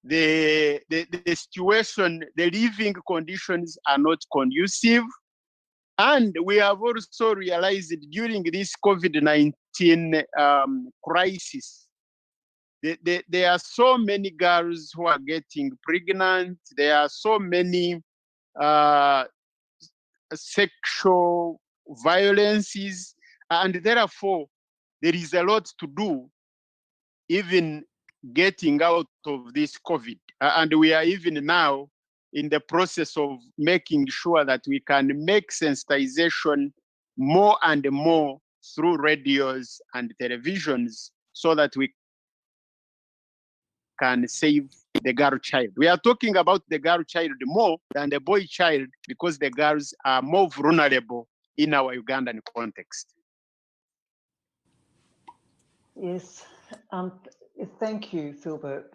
the situation, the living conditions are not conducive. And we have also realized during this COVID-19 crisis, there are so many girls who are getting pregnant. There are so many sexual violences, and therefore there is a lot to do, even getting out of this COVID. And we are even now in the process of making sure that we can make sensitization more and more through radios and televisions, so that we can save the girl child. We are talking about the girl child more than the boy child, because the girls are more vulnerable in our Ugandan context. Yes, thank you, Philbert,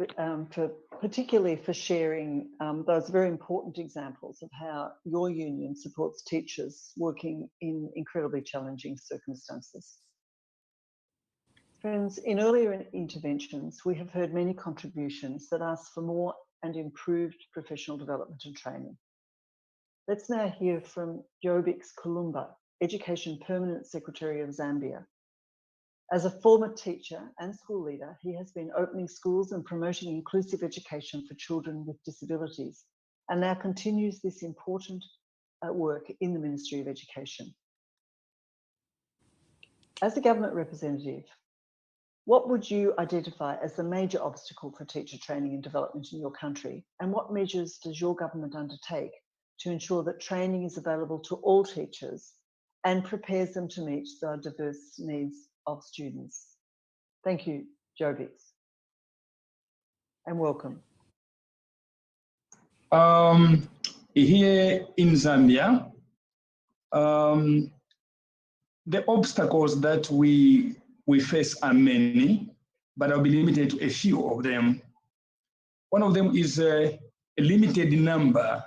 particularly for sharing those very important examples of how your union supports teachers working in incredibly challenging circumstances. Friends, in earlier interventions, we have heard many contributions that ask for more and improved professional development and training. Let's now hear from Jobix Kulumba, Education Permanent Secretary of Zambia. As a former teacher and school leader, he has been opening schools and promoting inclusive education for children with disabilities, and now continues this important work in the Ministry of Education. As a government representative, what would you identify as the major obstacle for teacher training and development in your country, and what measures does your government undertake to ensure that training is available to all teachers and prepares them to meet the diverse needs of students. Thank you, Jovix, and welcome. Here in Zambia, the obstacles that we face are many, but I'll be limited to a few of them. One of them is a limited number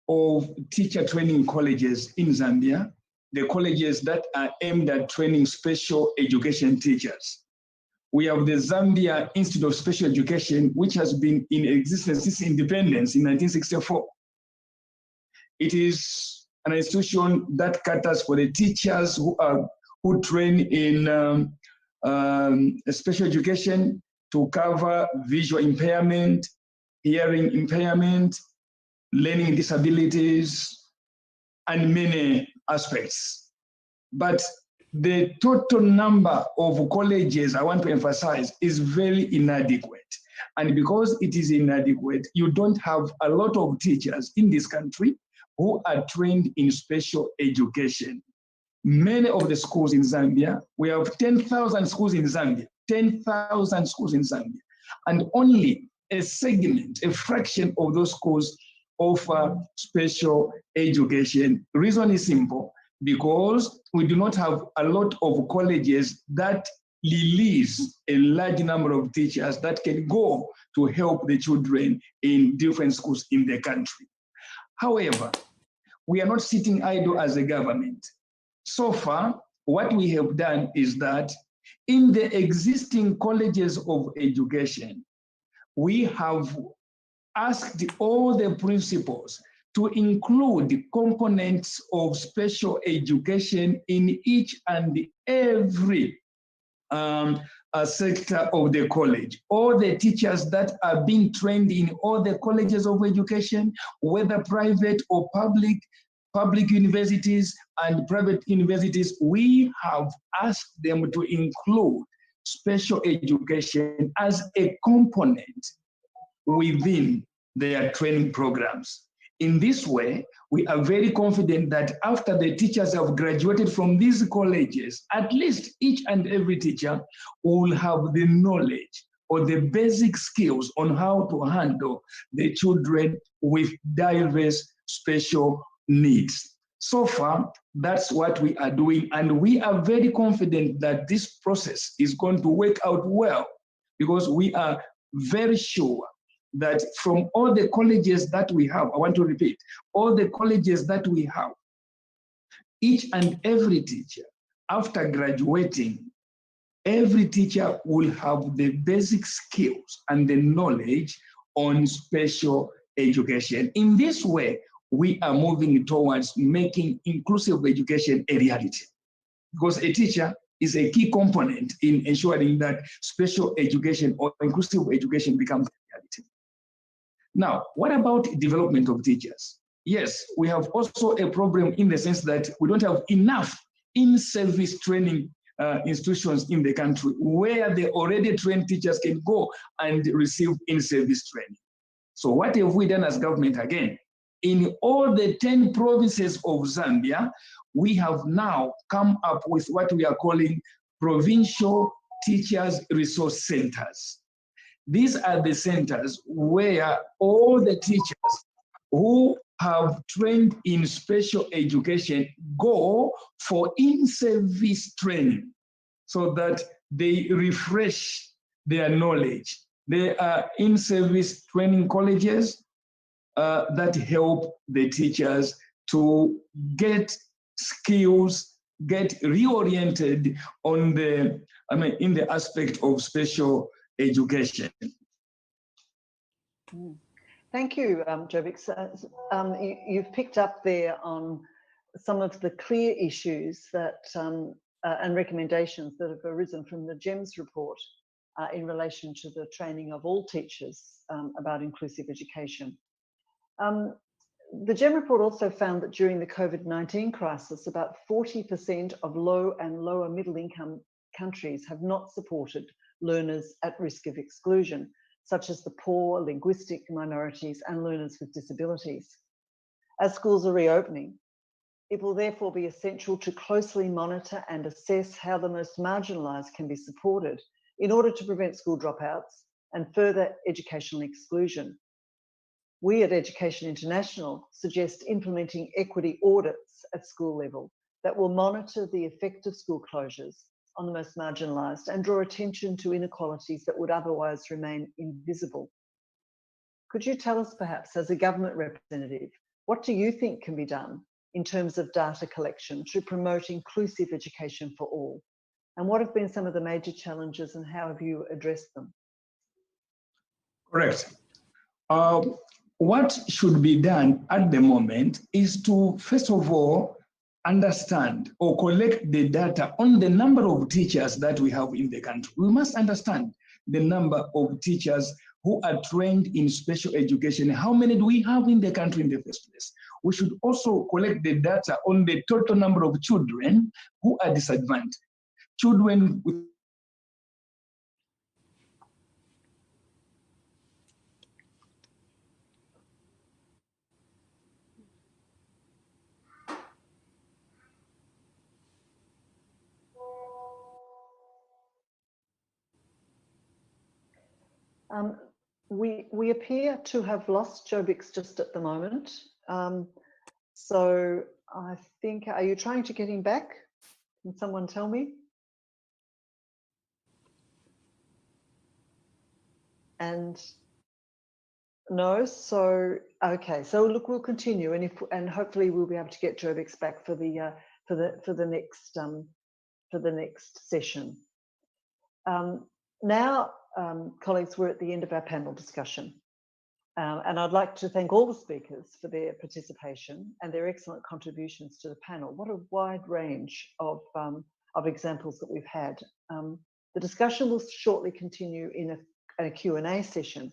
of teacher training colleges in Zambia, the colleges that are aimed at training special education teachers. We have the Zambia Institute of Special Education, which has been in existence since independence in 1964. It is an institution that caters for the teachers who train in special education to cover visual impairment, hearing impairment, learning disabilities, and many aspects. But the total number of colleges, I want to emphasize, is very inadequate. And because it is inadequate, you don't have a lot of teachers in this country who are trained in special education. Many of the schools in Zambia, we have 10,000 schools in Zambia, 10,000 schools in Zambia, and only a segment, a fraction of those schools offer special education. The reason is simple, because we do not have a lot of colleges that release a large number of teachers that can go to help the children in different schools in the country. However, we are not sitting idle as a government. So far, what we have done is that in the existing colleges of education, we have asked all the principals to include components of special education in each and every sector of the college. All the teachers that are being trained in all the colleges of education, whether private or public universities and private universities, we have asked them to include special education as a component within their training programs. In this way, we are very confident that after the teachers have graduated from these colleges, at least each and every teacher will have the knowledge or the basic skills on how to handle the children with diverse special needs. So far, that's what we are doing, and we are very confident that this process is going to work out well, because we are very sure that from all the colleges that we have, I want to repeat, all the colleges that we have, each and every teacher, after graduating, every teacher will have the basic skills and the knowledge on special education. In this way, we are moving towards making inclusive education a reality, because a teacher is a key component in ensuring that special education or inclusive education becomes a reality. Now, what about development of teachers? Yes, we have also a problem in the sense that we don't have enough in-service training institutions in the country where the already trained teachers can go and receive in-service training. So what have we done as government again? In all the 10 provinces of Zambia, we have now come up with what we are calling provincial teachers resource centers. These are the centers where all the teachers who have trained in special education go for in-service training so that they refresh their knowledge. They are in-service training colleges that help the teachers to get skills, get reoriented on the, in the aspect of special education. Thank you, Jovix. You've picked up there on some of the clear issues that and recommendations that have arisen from the GEMS report in relation to the training of all teachers about inclusive education. The GEM report also found that during the COVID-19 crisis, about 40% of low and lower middle income countries have not supported learners at risk of exclusion, such as the poor, linguistic minorities, and learners with disabilities. As schools are reopening, It will therefore be essential to closely monitor and assess how the most marginalised can be supported in order to prevent school dropouts and further educational exclusion. We at Education International suggest implementing equity audits at school level that will monitor the effect of school closures on the most marginalised and draw attention to inequalities that would otherwise remain invisible. Could you tell us perhaps, as a government representative, what do you think can be done in terms of data collection to promote inclusive education for all? And what have been some of the major challenges and how have you addressed them? Correct. What should be done at the moment is to, first of all, understand or collect the data on the number of teachers that we have in the country. We must understand the number of teachers who are trained in special education. How many do we have in the country in the first place? We should also collect the data on the total number of children who are disadvantaged. Children with we appear to have lost Jobix just at the moment. So I think, are you trying to get him back? Can someone tell me? And no, so okay. So look, we'll continue, and hopefully we'll be able to get Jobix back for the next session. Now, colleagues, we're at the end of our panel discussion. And I'd like to thank all the speakers for their participation and their excellent contributions to the panel. What a wide range of examples that we've had. The discussion will shortly continue in a Q&A session,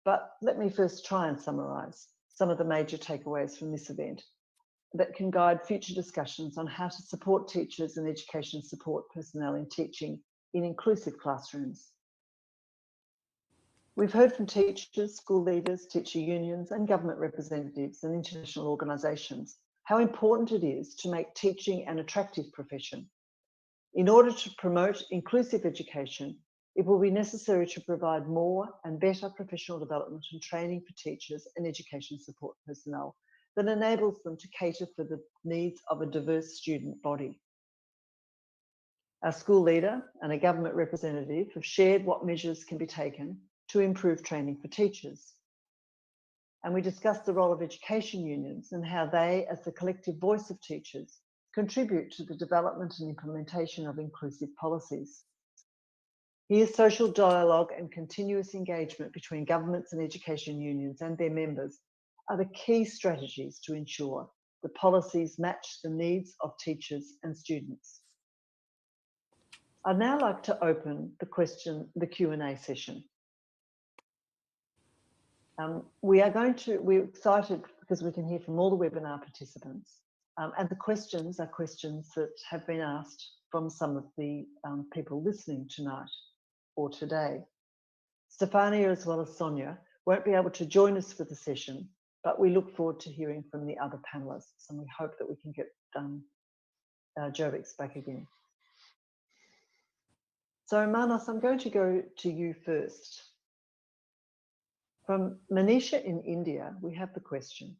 but let me first try and summarise some of the major takeaways from this event that can guide future discussions on how to support teachers and education support personnel in teaching in inclusive classrooms. We've heard from teachers, school leaders, teacher unions and government representatives and international organisations how important it is to make teaching an attractive profession. In order to promote inclusive education, it will be necessary to provide more and better professional development and training for teachers and education support personnel that enables them to cater for the needs of a diverse student body. Our school leader and a government representative have shared what measures can be taken to improve training for teachers. And we discussed the role of education unions and how they, as the collective voice of teachers, contribute to the development and implementation of inclusive policies. Here, social dialogue and continuous engagement between governments and education unions and their members are the key strategies to ensure the policies match the needs of teachers and students. I'd now like to open the Q&A session. We're excited because we can hear from all the webinar participants, and the questions are questions that have been asked from some of the people listening tonight or today. Stefania, as well as Sonia, won't be able to join us for the session, but we look forward to hearing from the other panelists, and we hope that we can get Jobix back again. So Manas, I'm going to go to you first. From Manisha in India, we have the question.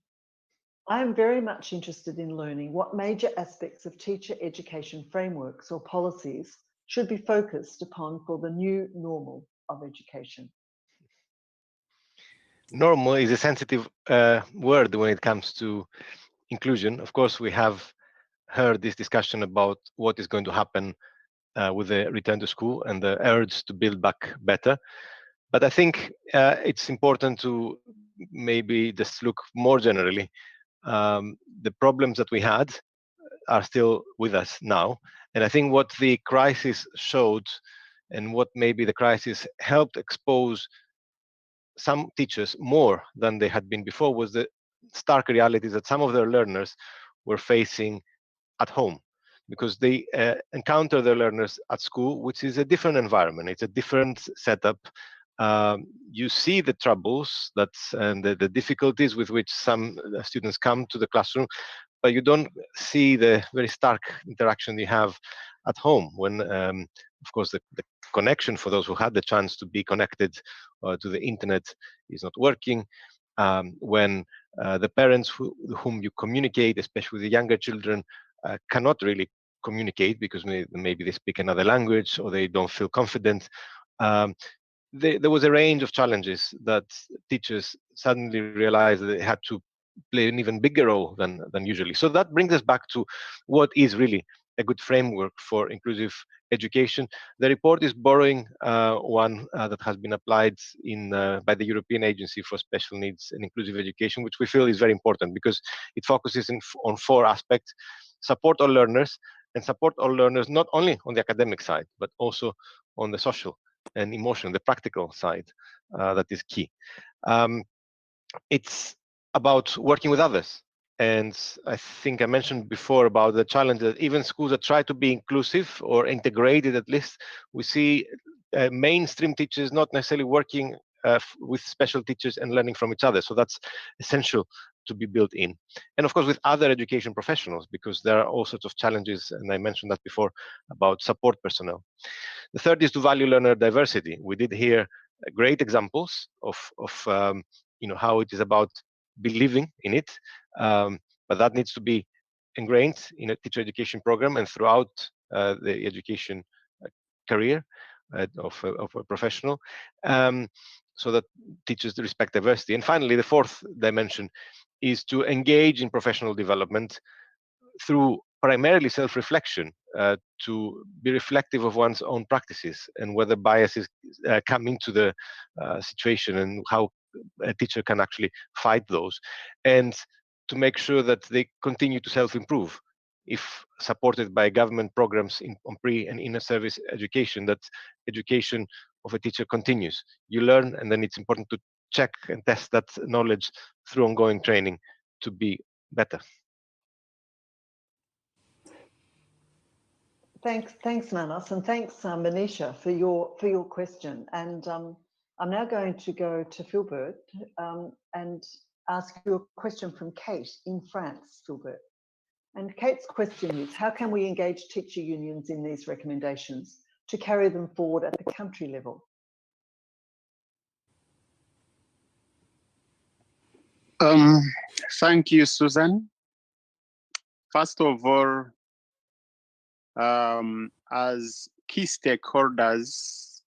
I am very much interested in learning what major aspects of teacher education frameworks or policies should be focused upon for the new normal of education. Normal is a sensitive word when it comes to inclusion. Of course, we have heard this discussion about what is going to happen with the return to school and the urge to build back better. But I think it's important to maybe just look more generally. The problems that we had are still with us now. And I think what the crisis showed and what maybe the crisis helped expose some teachers more than they had been before was the stark reality that some of their learners were facing at home, because they encounter their learners at school, which is a different environment. It's a different setup. You see the troubles and the difficulties with which some students come to the classroom, but you don't see the very stark interaction you have at home when, of course, the connection for those who had the chance to be connected to the internet is not working, when the parents whom you communicate, especially with the younger children, cannot really communicate because maybe they speak another language or they don't feel confident. There was a range of challenges that teachers suddenly realized that they had to play an even bigger role than usually. So that brings us back to what is really a good framework for inclusive education. The report is borrowing one that has been applied by the European Agency for Special Needs and Inclusive Education, which we feel is very important because it focuses on 4 aspects: support all learners, and support all learners not only on the academic side, but also on the social and emotional, the practical side that is key. It's about working with others. And I think I mentioned before about the challenge that even schools that try to be inclusive or integrated, at least, we see mainstream teachers not necessarily working with special teachers and learning from each other. So that's essential to be built in. And of course, with other education professionals, because there are all sorts of challenges, and I mentioned that before, about support personnel. The third is to value learner diversity. We did hear great examples of how it is about believing in it, but that needs to be ingrained in a teacher education program and throughout the education career of a professional, so that teachers respect diversity. And finally, the fourth dimension is to engage in professional development through primarily self-reflection, to be reflective of one's own practices and whether biases come into the situation and how a teacher can actually fight those, and to make sure that they continue to self-improve. If supported by government programs on pre and inner service education, that education of a teacher continues. You learn, and then it's important to check and test that knowledge through ongoing training to be better. Thanks, Manos, and thanks, Manisha, for your question. And I'm now going to go to Philbert and ask you a question from Kate in France, Philbert. And Kate's question is, how can we engage teacher unions in these recommendations to carry them forward at the country level? Thank you, Susan. First of all, as key stakeholders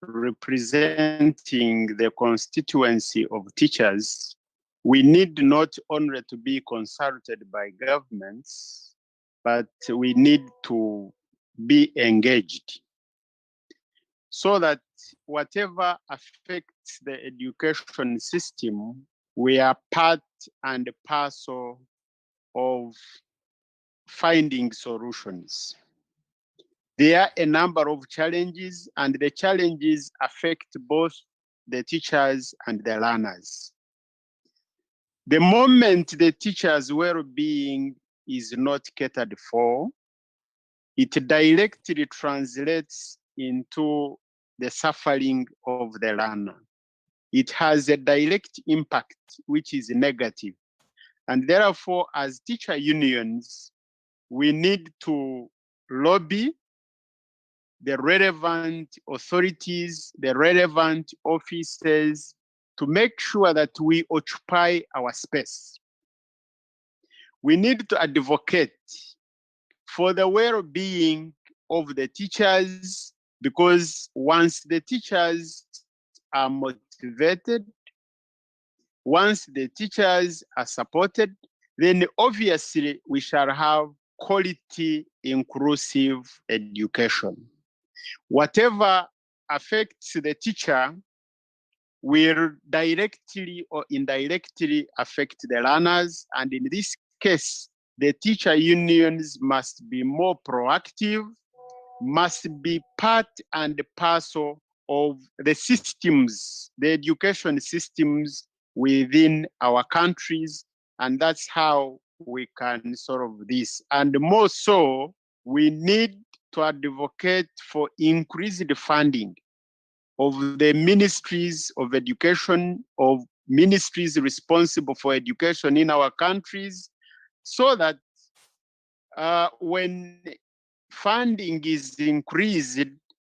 representing the constituency of teachers, we need not only to be consulted by governments, but we need to be engaged so that whatever affects the education system, we are part and parcel of finding solutions. There are a number of challenges, and the challenges affect both the teachers and the learners. The moment the teacher's well-being is not catered for, it directly translates into the suffering of the learner. It has a direct impact, which is negative. And therefore, as teacher unions, we need to lobby the relevant authorities, the relevant offices, to make sure that we occupy our space. We need to advocate for the well-being of the teachers, because once the teachers are motivated, once the teachers are supported, then obviously we shall have quality inclusive education. Whatever affects the teacher will directly or indirectly affect the learners. And in this case, the teacher unions must be more proactive, must be part and parcel of the systems, the education systems within our countries. And that's how we can solve this. And more so, we need to advocate for increased funding of the ministries of education, of ministries responsible for education in our countries, so that when funding is increased,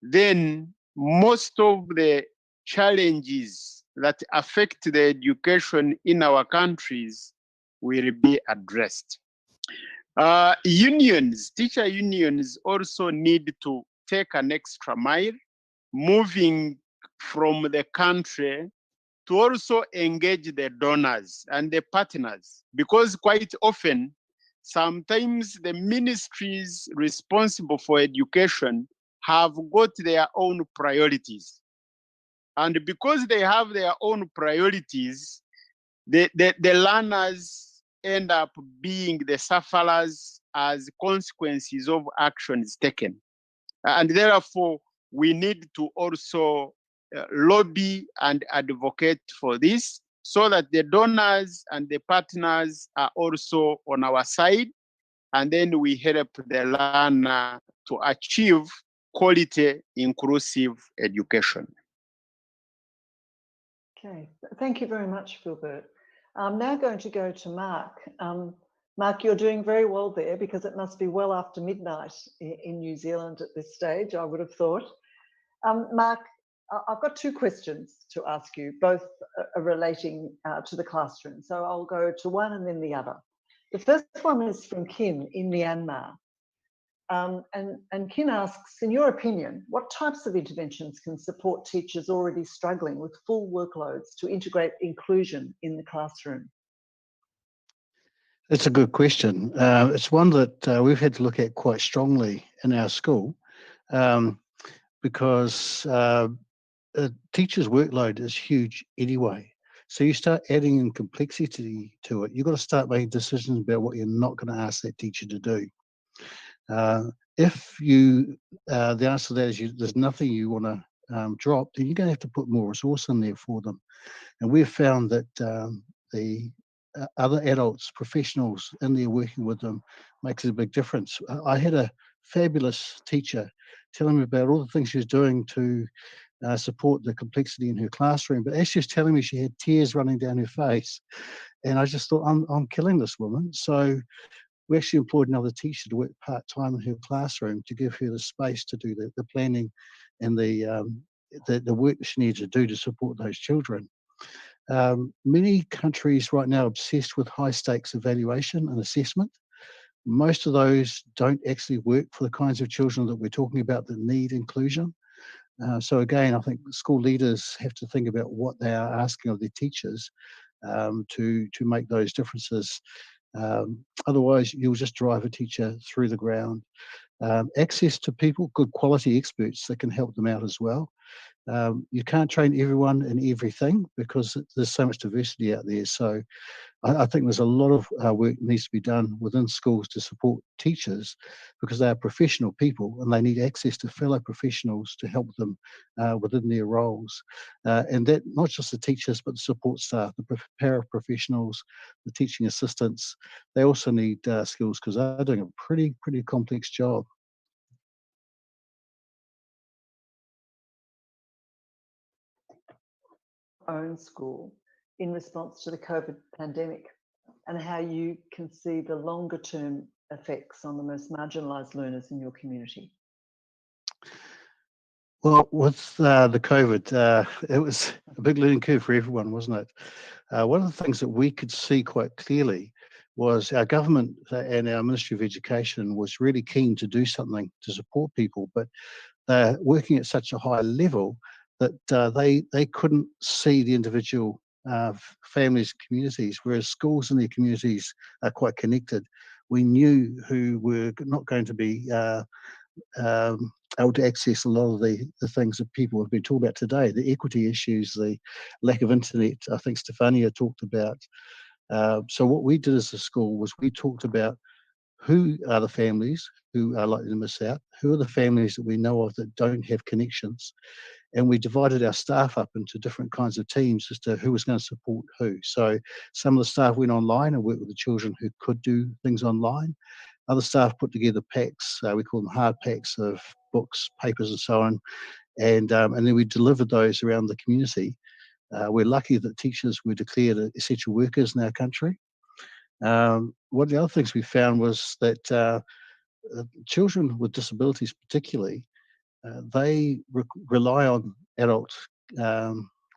then most of the challenges that affect the education in our countries will be addressed. Unions, teacher unions also need to take an extra mile, moving from the country to also engage the donors and the partners, because quite often, sometimes the ministries responsible for education have got their own priorities. And because they have their own priorities, the learners end up being the sufferers as consequences of actions taken. And therefore, we need to also lobby and advocate for this so that the donors and the partners are also on our side. And then we help the learner to achieve quality, inclusive education. Okay, thank you very much, Philbert. I'm now going to go to Mark. Mark, you're doing very well there because it must be well after midnight in New Zealand at this stage, I would have thought. Mark, I've got two questions to ask you, both relating to the classroom. So I'll go to one and then the other. The first one is from Kim in Myanmar. And Kin asks, in your opinion, what types of interventions can support teachers already struggling with full workloads to integrate inclusion in the classroom? That's a good question. It's one that we've had to look at quite strongly in our school because a teacher's workload is huge anyway. So you start adding in complexity to it. You've got to start making decisions about what you're not going to ask that teacher to do. If you, the answer to that is there's nothing you want to drop, then you're going to have to put more resource in there for them. And we've found that the other adults, professionals in there working with them makes a big difference. I had a fabulous teacher telling me about all the things she was doing to support the complexity in her classroom. But as she was telling me, she had tears running down her face. And I just thought, I'm killing this woman. So we actually employed another teacher to work part-time in her classroom to give her the space to do the planning and the work that she needed to do to support those children. Many countries right now are obsessed with high-stakes evaluation and assessment. Most of those don't actually work for the kinds of children that we're talking about that need inclusion. So again, I think school leaders have to think about what they are asking of their teachers to make those differences. Otherwise, you'll just drive a teacher through the ground. Access to people, good quality experts that can help them out as well. You can't train everyone in everything because there's so much diversity out there. So I think there's a lot of work needs to be done within schools to support teachers because they are professional people and they need access to fellow professionals to help them within their roles. And that not just the teachers, but the support staff, the paraprofessionals, the teaching assistants, they also need skills because they're doing a pretty complex job. Own school in response to the COVID pandemic and how you can see the longer term effects on the most marginalised learners in your community? Well, with the COVID, it was a big learning curve for everyone, wasn't it? One of the things that we could see quite clearly was our government and our Ministry of Education was really keen to do something to support people, but they're working at such a high level that they couldn't see the individual families, communities, whereas schools in their communities are quite connected. We knew who were not going to be able to access a lot of the things that people have been talking about today, the equity issues, the lack of internet, I think Stefania talked about. So what we did as a school was we talked about who are the families who are likely to miss out, who are the families that we know of that don't have connections, and we divided our staff up into different kinds of teams as to who was going to support who. So some of the staff went online and worked with the children who could do things online. Other staff put together packs, we call them hard packs of books, papers and so on, and then we delivered those around the community. We're lucky that teachers were declared essential workers in our country. One of the other things we found was that children with disabilities particularly, they rely on adult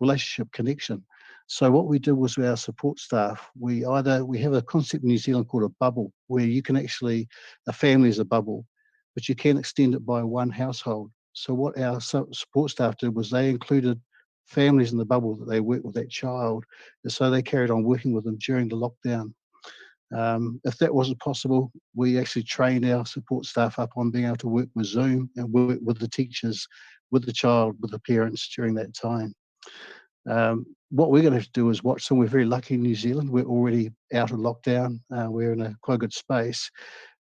relationship connection. So what we did was with our support staff, we have a concept in New Zealand called a bubble, where you can actually, a family is a bubble, but you can extend it by one household. So what our support staff did was they included families in the bubble that they worked with that child, and so they carried on working with them during the lockdown. If that wasn't possible, we actually trained our support staff up on being able to work with Zoom and work with the teachers, with the child, with the parents during that time. What we're going to have to do is watch them. We're very lucky in New Zealand. We're already out of lockdown. We're in a quite good space,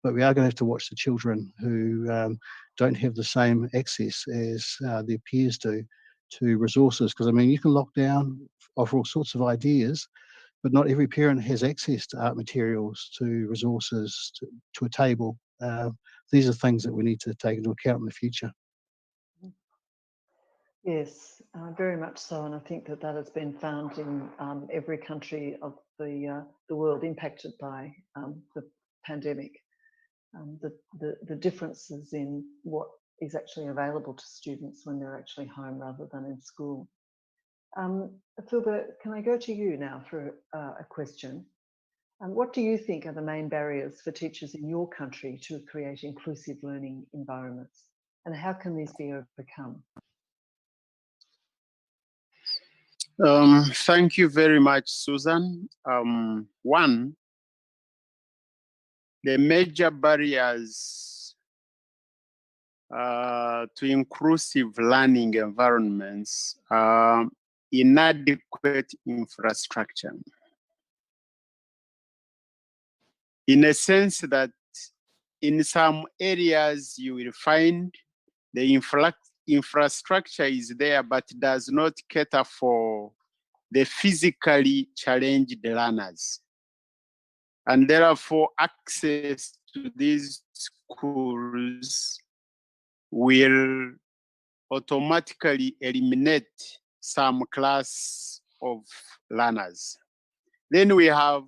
but we are going to have to watch the children who don't have the same access as their peers do to resources. Because, I mean, you can lock down, offer all sorts of ideas, but not every parent has access to art materials, to resources, to a table. These are things that we need to take into account in the future. Yes, very much so, and I think that has been found in every country of the world impacted by the pandemic. The differences in what is actually available to students when they're actually home rather than in school. Philbert, can I go to you now for a question? What do you think are the main barriers for teachers in your country to create inclusive learning environments, and how can these be overcome? Thank you very much, Susan. One, the major barriers to inclusive learning environments are inadequate infrastructure. In a sense that in some areas you will find the infrastructure is there, but does not cater for the physically challenged learners. And therefore, access to these schools will automatically eliminate some class of learners. Then we have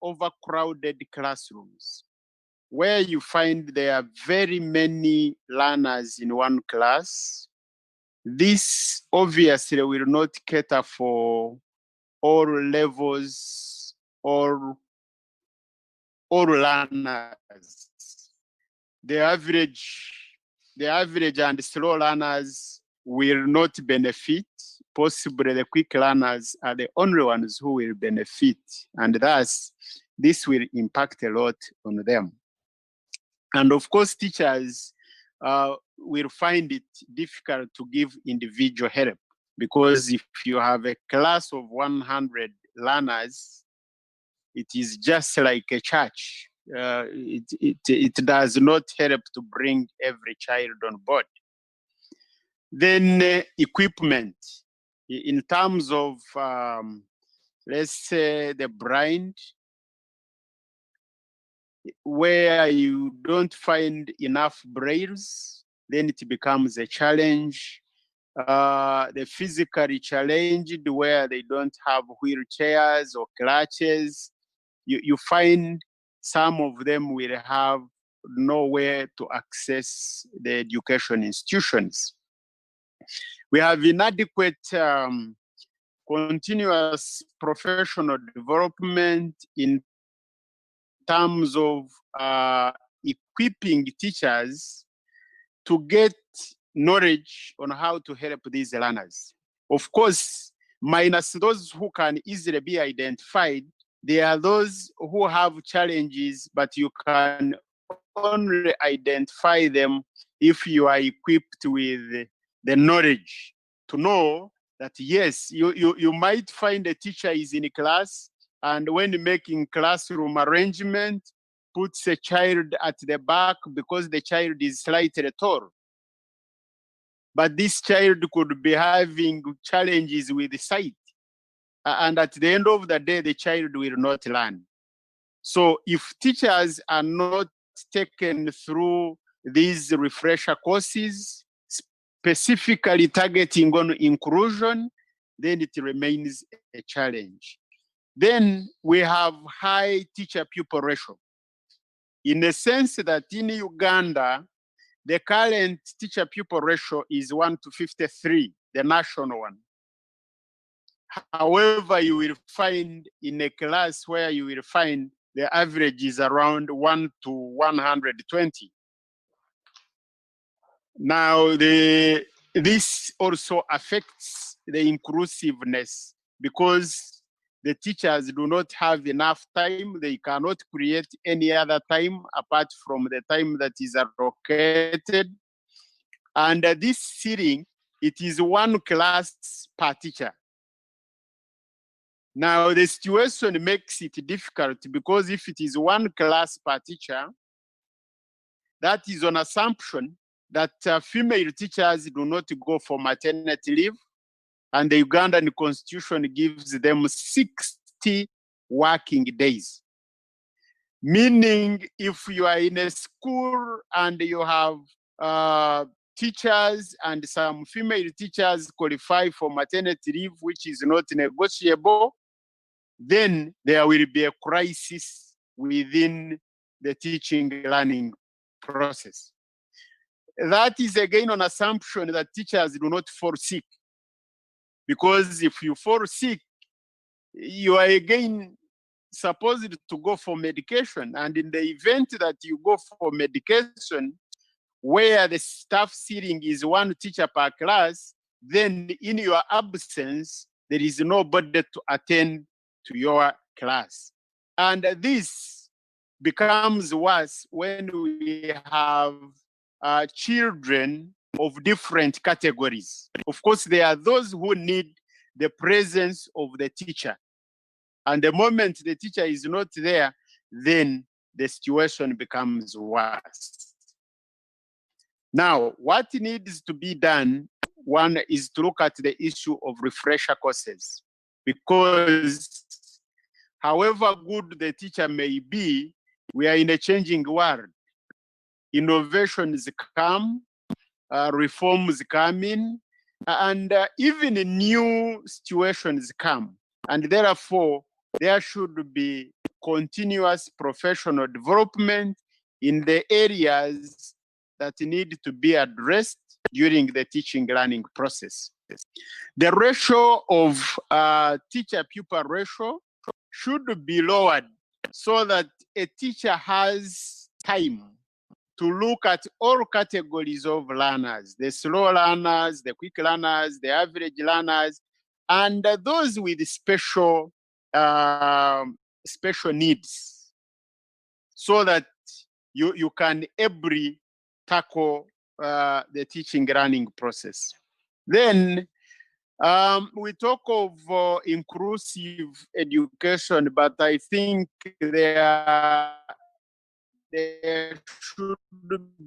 overcrowded classrooms, where you find there are very many learners in one class. This obviously will not cater for all levels or all learners. The average and slow learners will not benefit. Possibly the quick learners are the only ones who will benefit, and thus this will impact a lot on them. And of course, teachers will find it difficult to give individual help, because if you have a class of 100 learners, it is just like a church. It does not help to bring every child on board. Then equipment, in terms of, let's say, the blind, where you don't find enough brailles, then it becomes a challenge. The physically challenged, where they don't have wheelchairs or crutches, you find some of them will have nowhere to access the education institutions. We have inadequate continuous professional development in terms of equipping teachers to get knowledge on how to help these learners. Of course, minus those who can easily be identified, there are those who have challenges, but you can only identify them if you are equipped with the knowledge to know that, yes, you might find a teacher is in class, and when making classroom arrangement, puts a child at the back because the child is slightly tall. But this child could be having challenges with sight. And at the end of the day, the child will not learn. So if teachers are not taken through these refresher courses, specifically targeting on inclusion, then it remains a challenge. Then we have high teacher-pupil ratio, in the sense that in Uganda, the current teacher-pupil ratio is 1:53, the national one. However, you will find in a class where you will find the average is around 1:120. Now, this also affects the inclusiveness because the teachers do not have enough time. They cannot create any other time apart from the time that is allocated. And this sitting, it is one class per teacher. Now, the situation makes it difficult because if it is one class per teacher, that is an assumption that female teachers do not go for maternity leave, and the Ugandan constitution gives them 60 working days. Meaning, if you are in a school and you have teachers and some female teachers qualify for maternity leave, which is not negotiable, then there will be a crisis within the teaching learning process. That is again an assumption that teachers do not fall sick. Because if you fall sick, you are again supposed to go for medication. And in the event that you go for medication, where the staff sitting is one teacher per class, then in your absence, there is nobody to attend to your class. And this becomes worse when we have children of different categories. Of course, there are those who need the presence of the teacher. And the moment the teacher is not there, then the situation becomes worse. Now, what needs to be done, one is to look at the issue of refresher courses, because however good the teacher may be, we are in a changing world. Innovations come, reforms come in, and even new situations come. And therefore, there should be continuous professional development in the areas that need to be addressed during the teaching learning process. The ratio of teacher-pupil ratio should be lowered so that a teacher has time to look at all categories of learners, the slow learners, the quick learners, the average learners, and those with special needs, so that you can ably tackle the teaching learning process. Then we talk of inclusive education, but I think there should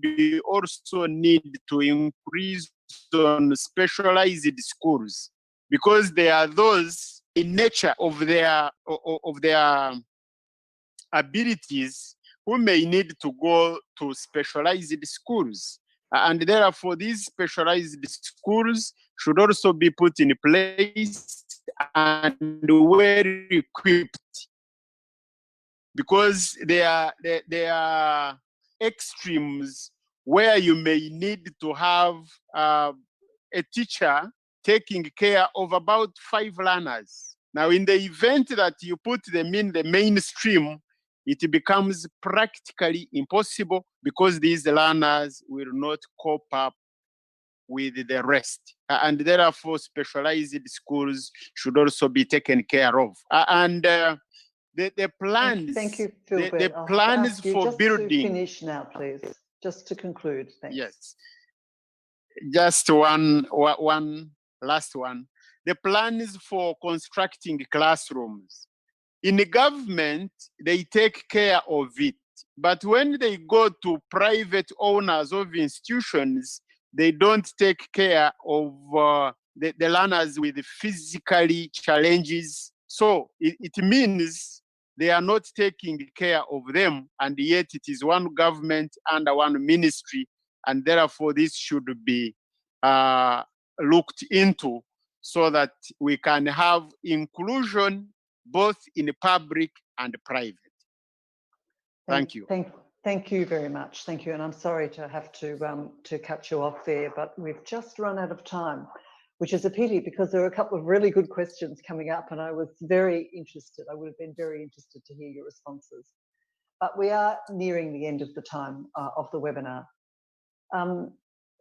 be also need to increase on specialized schools, because there are those in nature of their abilities who may need to go to specialized schools. And therefore, these specialized schools should also be put in place and well equipped, because there are extremes where you may need to have a teacher taking care of about 5 learners. Now, in the event that you put them in the mainstream, it becomes practically impossible, because these learners will not cope up with the rest. And therefore, specialized schools should also be taken care of. The plans. Thank you, Philbert. The plans for building. To finish now, please. Just to conclude. Thanks. Yes. Just one last one. The plans for constructing classrooms. In the government, they take care of it. But when they go to private owners of institutions, they don't take care of the learners with physically challenges. So it means they are not taking care of them, and yet it is one government under one ministry, and therefore this should be looked into so that we can have inclusion both in public and private. Thank you. Thank you very much. Thank you. And I'm sorry to have to cut you off there, but we've just run out of time, which is a pity because there are a couple of really good questions coming up and I was very interested. I would have been very interested to hear your responses. But we are nearing the end of the time of the webinar.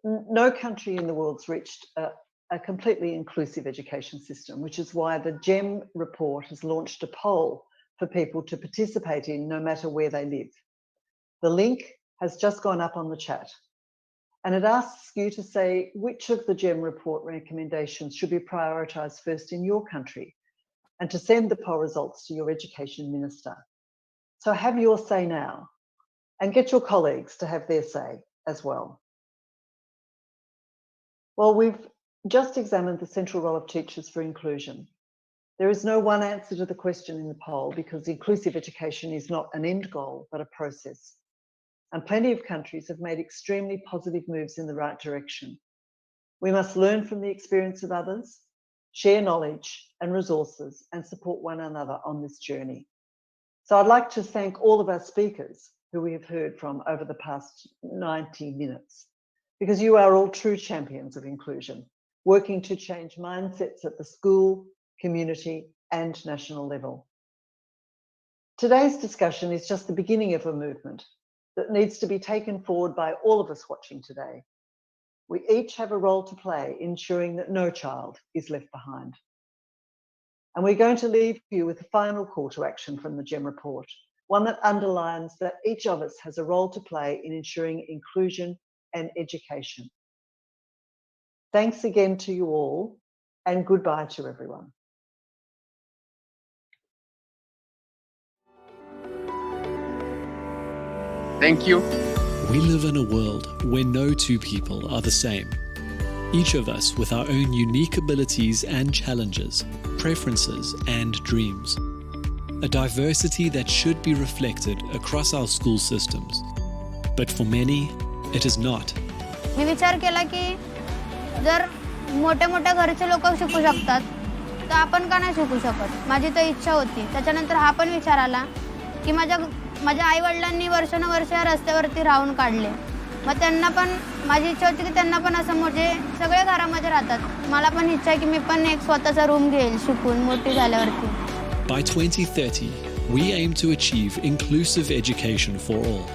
No country in the world's reached a completely inclusive education system, which is why the GEM report has launched a poll for people to participate in no matter where they live. The link has just gone up on the chat and it asks you to say which of the GEM report recommendations should be prioritised first in your country and to send the poll results to your education minister. So have your say now and get your colleagues to have their say as well. Well, we've just examined the central role of teachers for inclusion. There is no one answer to the question in the poll because inclusive education is not an end goal, but a process. And plenty of countries have made extremely positive moves in the right direction. We must learn from the experience of others, share knowledge and resources, and support one another on this journey. So I'd like to thank all of our speakers who we have heard from over the past 90 minutes, because you are all true champions of inclusion, working to change mindsets at the school, community, and national level. Today's discussion is just the beginning of a movement that needs to be taken forward by all of us watching today. We each have a role to play ensuring that no child is left behind. And we're going to leave you with a final call to action from the GEM report, one that underlines that each of us has a role to play in ensuring inclusion and education. Thanks again to you all and goodbye to everyone. Thank you. We live in a world where no two people are the same. Each of us with our own unique abilities and challenges, preferences and dreams. A diversity that should be reflected across our school systems. But for many, it is not. मी विचार केला की जर मोठ्या घरचे लोक शिकू शकतात तर आपण का नाही शिकू शकत. माझी तर इच्छा होती. त्याच्यानंतर हा पण विचार आला की माझ्या आई-वडिलांनी वर्षानुवर्ष रस्त्यावरती राहून काढले. मग त्यांना पण माझी इच्छा होती की त्यांना पण असं म्हणजे सगळे घरामध्ये राहतात. मला पण इच्छा आहे की मी पण एक स्वतःचा रूम घेईल शिकून मोठी झाल्यावरती. By 2030, we aim to achieve inclusive education for all,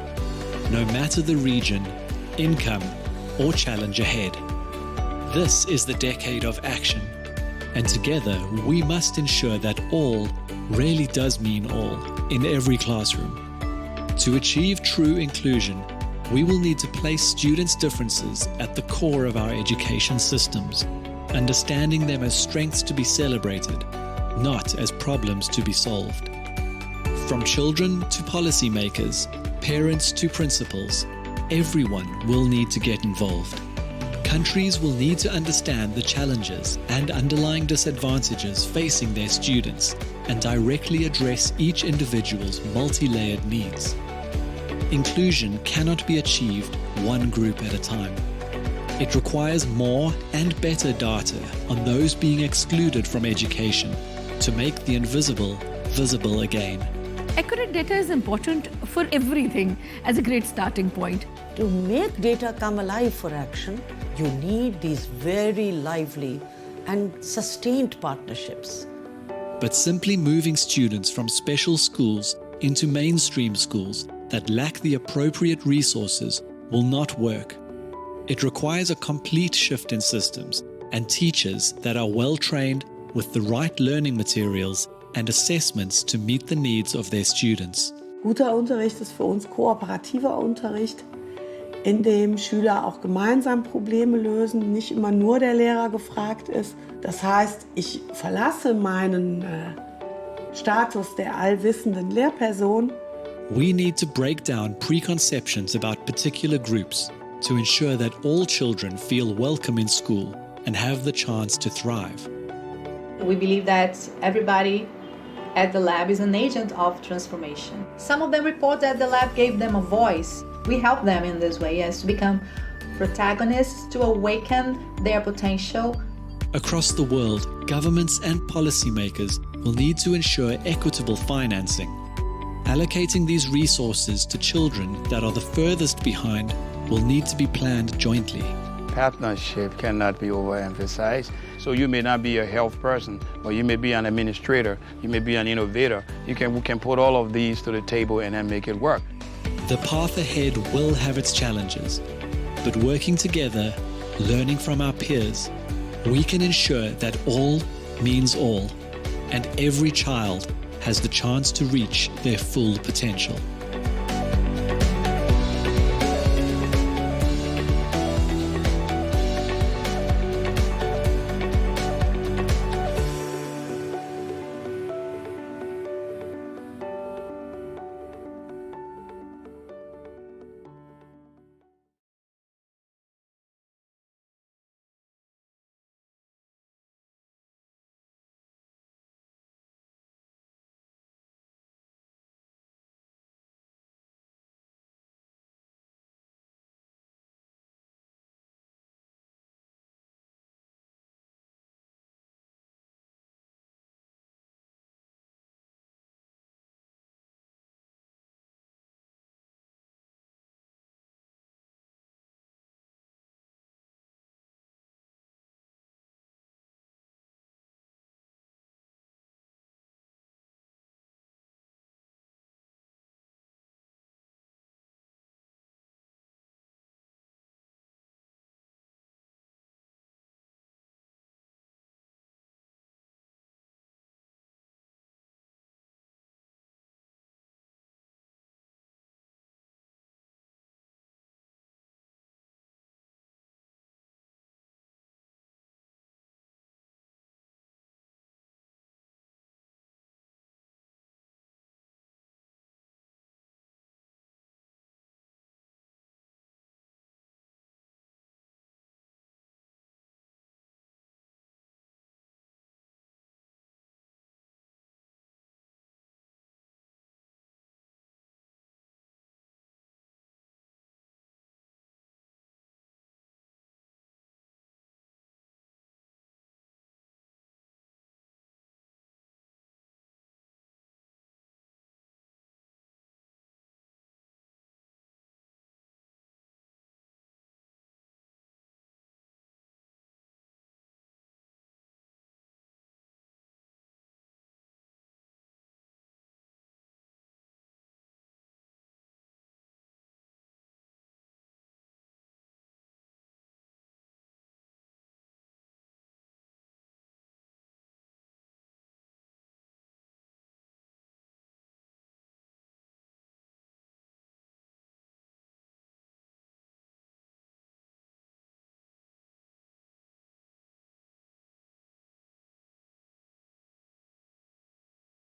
no matter the region, income, or challenge ahead. This is the decade of action, and together we must ensure that all really does mean all in every classroom. To achieve true inclusion, we will need to place students' differences at the core of our education systems, understanding them as strengths to be celebrated, not as problems to be solved. From children to policymakers, parents to principals, everyone will need to get involved. Countries will need to understand the challenges and underlying disadvantages facing their students and directly address each individual's multi-layered needs. Inclusion cannot be achieved one group at a time. It requires more and better data on those being excluded from education to make the invisible visible again. Accurate data is important for everything as a great starting point. To make data come alive for action, you need these very lively and sustained partnerships. But simply moving students from special schools into mainstream schools that lack the appropriate resources will not work. It requires a complete shift in systems and teachers that are well trained with the right learning materials and assessments to meet the needs of their students. Guter Unterricht ist für uns kooperativer Unterricht, in dem Schüler auch gemeinsam Probleme lösen, nicht immer nur der Lehrer gefragt ist. Das heißt, ich verlasse meinen Status der allwissenden Lehrperson. We need to break down preconceptions about particular groups to ensure that all children feel welcome in school and have the chance to thrive. We believe that everybody at the lab is an agent of transformation. Some of them report that the lab gave them a voice. We help them in this way, yes, to become protagonists, to awaken their potential, Across the world, governments and policymakers will need to ensure equitable financing. Allocating these resources to children that are the furthest behind will need to be planned jointly. Partnership cannot be overemphasized. So you may not be a health person, but you may be an administrator, you may be an innovator. We can put all of these to the table and then make it work. The path ahead will have its challenges, but working together, learning from our peers, we can ensure that all means all, and every child has the chance to reach their full potential.